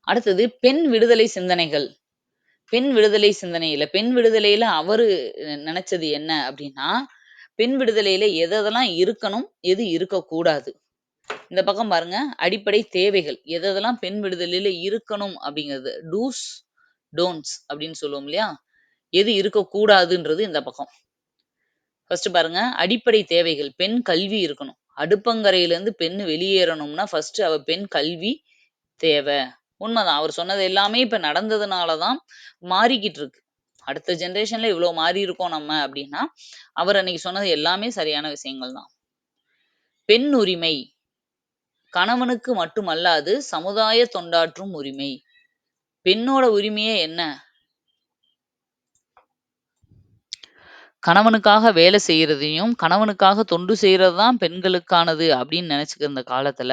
அடுத்தது பெண் விடுதலை சிந்தனைகள். பெண் விடுதலை சிந்தனையில பெண் விடுதலையில அவரு நெனச்சது என்ன அப்டின்னா, பெண் விடுதலையில எதெல்லாம் இருக்கணும், எது இருக்கக்கூடாது. இந்த பக்கம் பாருங்க, அடிப்படை தேவைகள். எதெல்லாம் பெண் விடுதலையில இருக்கணும் அப்டிங்கிறது. டூஸ், டோன்ட்ஸ் அப்டின்னு சொல்லுவோம் இல்லையா? எது இருக்கக்கூடாதுன்றது இந்த பக்கம். ஃபர்ஸ்ட்டு பாருங்க, அடிப்படை தேவைகள். பெண் கல்வி இருக்கணும். அடுப்பங்கரையிலேருந்து பெண்ணு வெளியேறணும்னா, ஃபர்ஸ்ட்டு அவ பெண் கல்வி தேவ. உண்மதான். அவர் சொன்னது எல்லாமே இப்ப நடந்ததுனால தான் மாறிக்கிட்டு இருக்கு. அடுத்த ஜெனரேஷன்ல இவ்ளோ மாறியிருக்கோம் நம்ம அப்டின்னா, அவர் அன்னைக்கு சொன்னது எல்லாமே சரியான விஷயங்கள் தான். பெண் உரிமை. கணவனுக்கு மட்டுமல்லாது சமுதாய தொண்டாற்றும் உரிமை. பெண்ணோட உரிமையே என்ன? கணவனுக்காக வேலை செய்றதையும், கணவனுக்காக தொண்டு செய்றது தான் பெண்களுக்கானது அப்படின்னு நெனச்சுக்கிருந்த காலத்துல,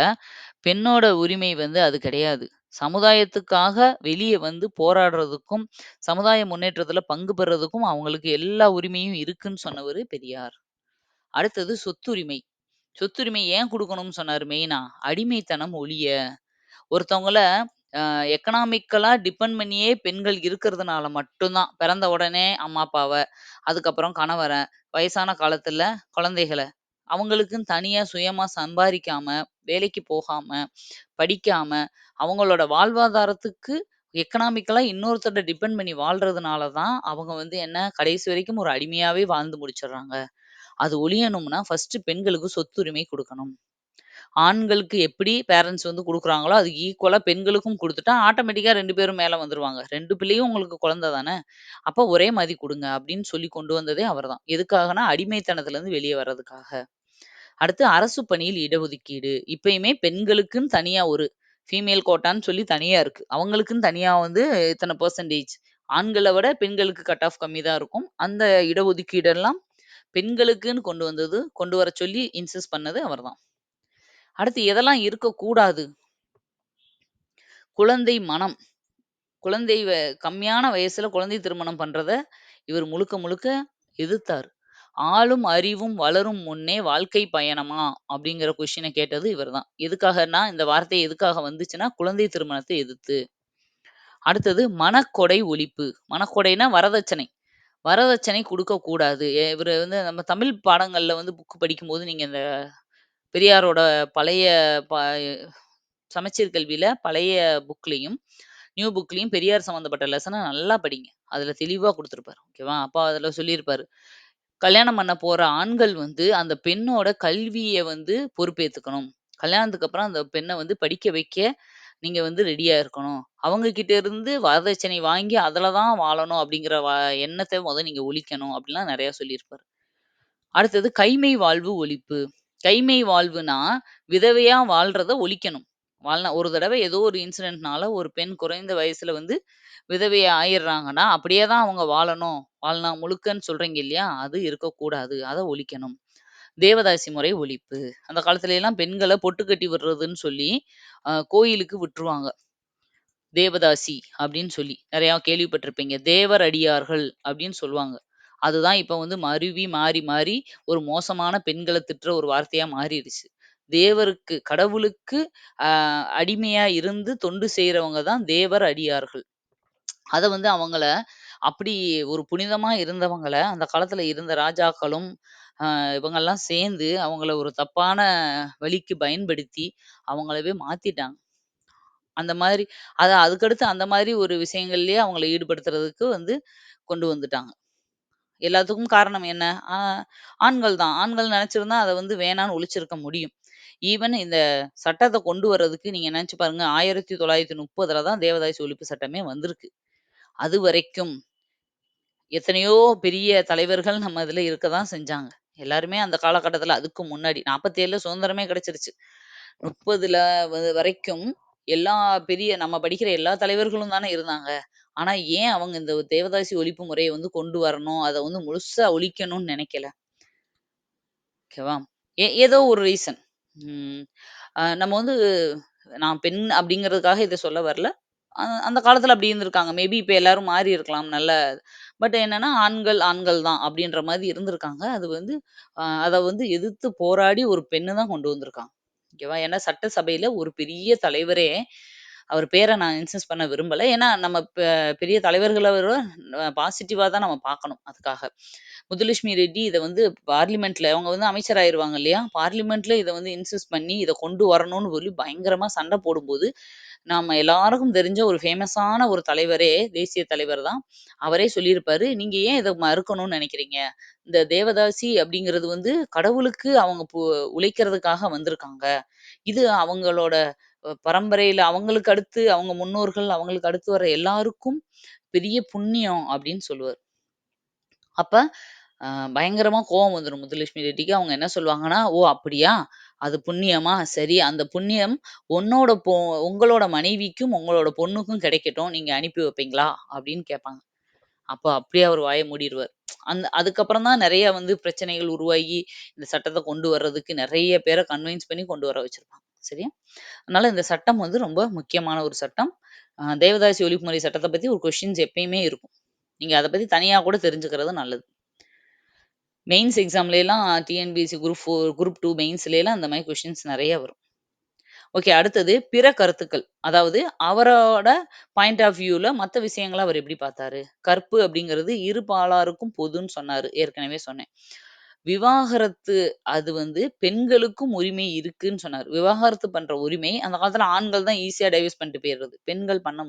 பெண்ணோட உரிமை வந்து அது கிடையாது. சமுதாயத்துக்காக வெளிய வந்து போராடுறதுக்கும், சமுதாய முன்னேற்றத்துல பங்கு பெறுறதுக்கும் அவங்களுக்கு எல்லா உரிமையும் இருக்குன்னு சொன்னவரு பெரியார். அடுத்தது சொத்துரிமை. சொத்துரிமை ஏன் குடுக்கணும்னு சொன்னாரு மெயினா? அடிமைத்தனம் ஒழிய. ஒருத்தவங்கள அ எக்கனாமிக்கலா டிபெண்ட் பண்ணியே பெண்கள் இருக்கிறதுனால மட்டும் தான், பிறந்த உடனே அம்மா, அப்பாவ, அதுக்கப்புறம் கணவர, வயசான காலத்துல குழந்தைகள, அவங்களுக்குன்னு தனியா சுயமா சம்பாரிக்காம, வேலைக்கு போகாம, படிக்காம, அவங்களோட வாழ்வாதாரத்துக்கு எக்கனாமிக்கலா இன்னொருத்தர்ட்ட டிபெண்ட் பண்ணி வாழ்றதுனால தான், அவங்க வந்து என்ன கடைசி வரைக்கும் ஒரு அடிமையாவே வாழ்ந்து முடிச்சுடுறாங்க. அது ஒழியணும்னா, ஃபர்ஸ்ட்டு பெண்களுக்கு சொத்துரிமை குடுக்கணும். ஆண்களுக்கு எப்படி பேரண்ட்ஸ் வந்து குடுக்குறாங்களோ, அதுக்கு ஈக்குவலா பெண்களுக்கும் குடுத்துட்டா, ஆட்டோமேட்டிக்கா 2 பேரும் மேல வந்துருவாங்க. 2 பிள்ளையும் உங்களுக்கு குழந்தை தானே! அப்ப ஒரே மாரி குடுங்க அப்படின்னு சொல்லி கொண்டு வந்ததே அவர்தான். எதுக்காகன்னா, அடிமைத்தனத்துலருந்து வெளிய வர்றதுக்காக. அடுத்து அரசு பணியில் இடஒதுக்கீடு. இப்பயுமே பெண்களுக்குன்னு தனியா ஒரு ஃபீமேல் கோட்டான்னு சொல்லி தனியா இருக்கு. அவங்களுக்குன்னு தனியா வந்து இத்தன பெர்சன்டேஜ். ஆண்கள விட பெண்களுக்கு கட் ஆஃப் கம்மி தான் இருக்கும். அந்த இடஒதுக்கீடெல்லாம் பெண்களுக்குன்னு கொண்டு வரச் சொல்லி இன்சிஸ்ட் பண்ணது அவர்தான். அடுத்து எதெல்லாம் இருக்கக்கூடாது? குழந்தை மனம். குழந்தை வ கம்மியான வயசுல குழந்தை திருமணம் பண்றத இவர் முழுக்க முழுக்க எதிர்த்தாரு. "ஆளும் அறிவும் வளரும் முன்னே வாழ்க்கை பயணமா?" அப்படிங்கிற கொஸ்டின கேட்டது இவர்தான். எதுக்காகன்னா, இந்த வார்த்தை எதுக்காக வந்துச்சுன்னா, குழந்தை திருமணத்த எதிர்த்து. அடுத்தது மனக்கொடை ஒழிப்பு. மனக்கொடைனா வரதட்சணை. வரதட்சணை குடுக்கக்கூடாது. இவரு வந்து நம்ம தமிழ் பாடங்கள்ல வந்து புக் படிக்கும்போது நீங்க இந்த பெரியாரோட பழைய ப சமச்சீர் கல்வியில பழைய புக்லயும், நியூ புக்லயும் பெரியார் சம்மந்தப்பட்ட லெசன நல்லா படிங்க. அதுல தெளிவா குடுத்திருப்பாரு. ஓகேவா? அப்ப அதுல சொல்லியிருப்பாரு. கல்யாணம் பண்ண போற ஆண்கள் வந்து அந்த பெண்ணோட கல்விய வந்து பொறுப்பேத்துக்கணும். கல்யாணத்துக்கு அப்புறம் அந்த பெண்ண வந்து படிக்க வைக்க நீங்க வந்து ரெடியா இருக்கணும். அவங்க கிட்ட இருந்து வரதட்சணை வாங்கி அதுல தான் வாழணும் அப்படிங்கிற எண்ணத்த நீங்க ஒழிக்கணும். அப்படிலாம் நெறைய சொல்லியிருப்பாரு. அடுத்தது கைமை வாழ்வு ஒழிப்பு. கைமை வாழ்வுனா, விதவையா வாழ்றத ஒழிக்கணும். ஒரு தடவ ஏதோ ஒரு இன்சிடென்ட்னால ஒரு பெண் குறைந்த வயசுல வந்து விதவை ஆயிர்றாங்கன்னா, அப்படியே தான் அவங்க வாழணும். வாழ்நாள் முழுக்கன்னு சொல்றீங்க இல்லையா? அது இருக்கக்கூடாது. அத ஒழிக்கணும். தேவதாசி முறை ஒழிப்பு. அந்த காலத்துல எல்லாம் பெண்கள பொட்டு கட்டி விடுறதுன்னு சொல்லி, கோயிலுக்கு விட்டுருவாங்க. தேவதாசி அப்படின்னு சொல்லி. நெறையா கேள்விப்பட்டிருப்பீங்க. தேவர் அடியார்கள் அப்படின்னு சொல்லுவாங்க. அதுதான் இப்ப வந்து மாறி, மாறி ஒரு மோசமான பெண்கள திட்டுற ஒரு வார்த்தையா மாறிருச்சு. தேவருக்கு கடவுளுக்கு அ அடிமையா இருந்து தொண்டு செய்றவங்க தான் தேவர் அடியார்கள். அத வந்து அவங்கள அப்படி ஒரு புனிதமா இருந்தவங்கள, அந்த காலத்துல இருந்த ராஜாக்களும், இவங்கலாம் சேர்ந்து அவங்கள ஒரு தப்பான வழிக்கு பயன்படுத்தி, அவங்களவே மாத்திட்டாங்க. அந்த மாதிரி அதுக்கடுத்து அந்த மாதிரி ஒரு விஷயங்கள்லயே அவங்கள ஈடுபடுத்துறதுக்கு வந்து கொண்டு வந்துட்டாங்க. எல்லாத்துக்கும் காரணம் என்ன? ஆ ஆண்கள் தான். ஆண்கள் நெனச்சிருந்தா அத வந்து வேணான்னு ஒழிச்சிருக்க முடியும். ஈவன் இந்த சட்டத்த கொண்டு வரதுக்கு நீங்க நெனச்சு பாருங்க, 1930ல தான் தேவதாசி ஒழிப்பு சட்டமே வந்திருக்கு. அதுவரைக்கும் எத்தனையோ பெரிய தலைவர்கள் நம்ம இதுல இருக்க தான் செஞ்சாங்க. எல்லாருமே அந்த காலகட்டத்துல அதுக்கு முன்னாடி 47ல சுதந்திரமே கிடைச்சிருச்சு. 30ல வரைக்கும் எல்லா பெரிய நம்ம படிக்கிற எல்லா தலைவர்களும் தானே இருந்தாங்க. ஆனா ஏன் அவங்க இந்த தேவதாசி ஒழிப்பு முறைய வந்து கொண்டு வரணும்? அத வந்து முழுசா ஒழிக்கணும்னு நினைக்கல. ஓகேவா? ஏதோ ஒரு ரீசன். ம். நம்ம வந்து நான் பெண் அப்படிங்கிறதுக்காக இத சொல்ல வரல. அந்த காலத்துல அப்படி இருந்திருக்காங்க. மேபி இப்ப எல்லாரும் மாறி இருக்கலாம். பட் என்னன்னா, ஆண்கள் ஆண்கள் தான் அப்படின்ற மாரி இருந்திருக்காங்க. அது வந்து அத வந்து எதிர்த்து போராடி ஒரு பெண்ணு தான் கொண்டு வந்திருக்காங்க. ஓகேவா? ஏன்னா சட்டசபையில ஒரு பெரிய தலைவரே, அவர் பேர நான் இன்சிஸ்ட் பண்ண விரும்பல. ஏன்னா நம்ம பெரிய தலைவர்கள விட பாசிட்டிவா தான் நம்ம பார்க்கணும் அதுக்காக. முத்துலட்சுமி ரெட்டி இத வந்து பார்லிமென்ட்ல அவங்க வந்து அமைச்சர் ஆயிருவாங்க இல்லையா? பார்லிமென்ட்ல இத வந்து இன்சிஸ்ட் பண்ணி இத கொண்டு வரணும்னு சொல்லி பயங்கரமா சண்ட போடும்போது, நாம எல்லாருக்கும் தெரிஞ்ச ஒரு ஃபேமஸான ஒரு தலைவரே, தேசிய தலைவர் தான். அவரே சொல்லியிருப்பாரு, "நீங்க ஏன் இத மறுக்கணும்னு நெனைக்கிறீங்க? இந்த தேவதாசி அப்படிங்கிறது வந்து கடவுளுக்கு அவங்க உழைக்கிறதுக்காக வந்திருக்காங்க. இது அவங்களோட பரம்பரையில அவங்களுக்கு அடுத்து அவங்க முன்னோர்கள், அவங்களுக்கு அடுத்து வர எல்லாருக்கும் பெரிய புண்ணியம்" அப்படின்னு சொல்லுவாரு. அப்ப அ பயங்கரமா கோவம் வந்துரும் முத்துலட்சுமி ரெட்டிக்கு. அவங்க என்ன சொல்லுவாங்கன்னா, "ஓ! அப்படியா? அது புண்ணியமா? சரி அந்த புண்ணியம் உன்னோட பொ உங்களோட மனைவிக்கும், உங்களோட பொண்ணுக்கும் கிடைக்கட்டும். நீங்க அனுப்பி வைப்பீங்களா?" அப்படின்னு கேட்பாங்க. அப்ப அப்படியே அவர் வாய மூடிருவாரு. அதுக்கப்புறம் தான் நெறைய வந்து பிரச்சனைகள் உருவாகி, இந்த சட்டத்த கொண்டு வர்றதுக்கு நெறைய பேர கன்வின்ஸ் பண்ணி கொண்டு வர வச்சிருப்பாங்க. சரியா? அதனால இந்த சட்டம் வந்து ரொம்ப முக்கியமான ஒரு சட்டம். தேவதாசி ஒழிப்புமுறை சட்டத்த பத்தி ஒரு கொஸ்டின்ஸ் எப்பயுமே இருக்கும். நீங்க அத பத்தி தனியா கூட தெரிஞ்சுக்கிறது நல்லது. மெயின்ஸ் எக்ஸாம்லலாம் டிஎன்பிஎஸ்சி குரூப் 2 மெயின்ஸ்லலாம் அந்த மாரி கொஸ்டின்ஸ் நெறைய வரும். ஓகே. அடுத்தது பிற கருத்துக்கள். அதாவது அவரோட பாயிண்ட் ஆஃப் வியூல மத்த விஷயங்கள அவர் எப்படி பார்த்தாரு? கற்பு அப்படிங்கிறது இரு பாலாருக்கும் பொதுன்னு சொன்னாரு. ஏற்கனவே சொன்னேன். விவாகரத்து அது வந்து பெண்களுக்கும் உரிமை இருக்குன்னு சொன்னாரு. விவாகரத்து பண்ற உரிமை அந்த காலத்துல ஆண்கள் தான் ஈஸியா டைவர்ஸ் பண்ணிட்டு போயிறது. பெண்கள் பண்ண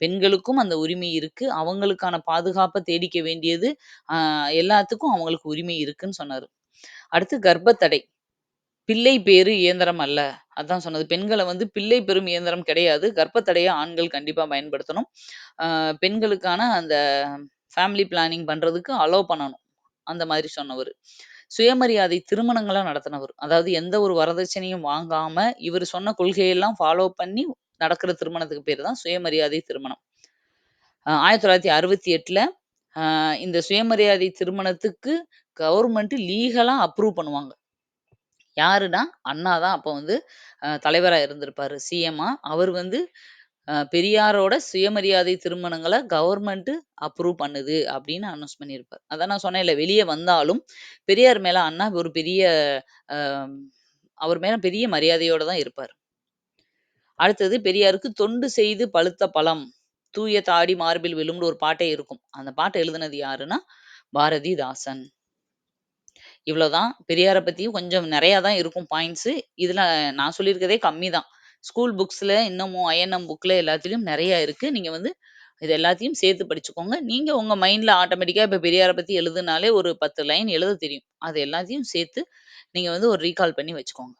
பெண்களுக்கும் அந்த உரிமை இருக்கு. அவங்களுக்கான பாதுகாப்ப தேடிக்க வேண்டியது எல்லாத்துக்கும் அவங்களுக்கு உரிமை இருக்குன்னு சொன்னாரு. அடுத்து கர்ப்பத்தடை. பிள்ளை பேறு இயந்திரம் அல்ல. அதான் சொன்னது. பெண்கள வந்து பிள்ளை பெறும் இயந்திரம் கிடையாது. கர்ப்பத்தடைய ஆண்கள் கண்டிப்பா பயன்படுத்தணும். அ பெண்களுக்கான அந்த ஃபேமிலி பிளானிங் பண்றதுக்கு அலோவ் பண்ணணும். அந்த மாதிரி சொன்னவரு. சுயமரியாதை திருமணங்கள நடத்தினவரு. அதாவது எந்த ஒரு வரதட்சணையும் வாங்காம, இவரு சொன்ன கொள்கையெல்லாம் ஃபாலோ பண்ணி நடக்கிற திருமணத்துக்கு பேரு தான் சுயமரியாதை திருமணம். 1968ல இந்த சுயமரியாதை திருமணத்துக்கு கவர்மெண்ட் லீகலா அப்ரூவ் பண்ணுவாங்க. யாருன்னா, அண்ணா தான் அப்ப வந்து தலைவரா இருந்திருப்பாரு. சிஎம்மா. அவர் வந்து பெரியாரோட சுயமரியாதை திருமணங்கள கவர்மெண்ட் அப்ரூவ் பண்ணுது அப்படின்னு அனௌன்ஸ் பண்ணியிருப்பார். அதான் நான் சொன்னேன்ல, வெளிய வந்தாலும் பெரியார் மேல அண்ணா ஒரு பெரிய அ அவர் மேல பெரிய மரியாதையோட தான் இருப்பாரு. அடுத்தது பெரியாருக்கு தொண்டு செய்து பழுத்த பழம், தூய தாடி மார்பில் விழும்னு ஒரு பாட்டே இருக்கும். அந்த பாட்ட எழுதுனது யாருன்னா, பாரதிதாசன். இவ்வளோதான். பெரியார பத்தியும் கொஞ்சம் நெறையா தான் இருக்கும் பாயிண்ட்ஸு. இதுல நான் சொல்லியிருக்கிறதே கம்மி தான். ஸ்கூல் புக்ஸ்ல இன்னமும் ஐஎன்எம் புக்ல எல்லாத்துலயும் நெறையா இருக்கு. நீங்க வந்து இது எல்லாத்தையும் சேர்த்து படிச்சுக்கோங்க. நீங்க உங்க மைண்ட்ல ஆட்டோமேட்டிக்கா இப்ப பெரியார பத்தி எழுதுனாலே ஒரு 10 லைன் எழுத தெரியும். அது எல்லாத்தையும் சேர்த்து நீங்க வந்து ஒரு ரீகால் பண்ணி வச்சுக்கோங்க.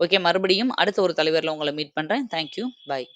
ஓகே, மறுபடியும் அடுத்த ஒரு தலைவர்ல உங்கள மீட் பண்றேன். Thank you. பாய்.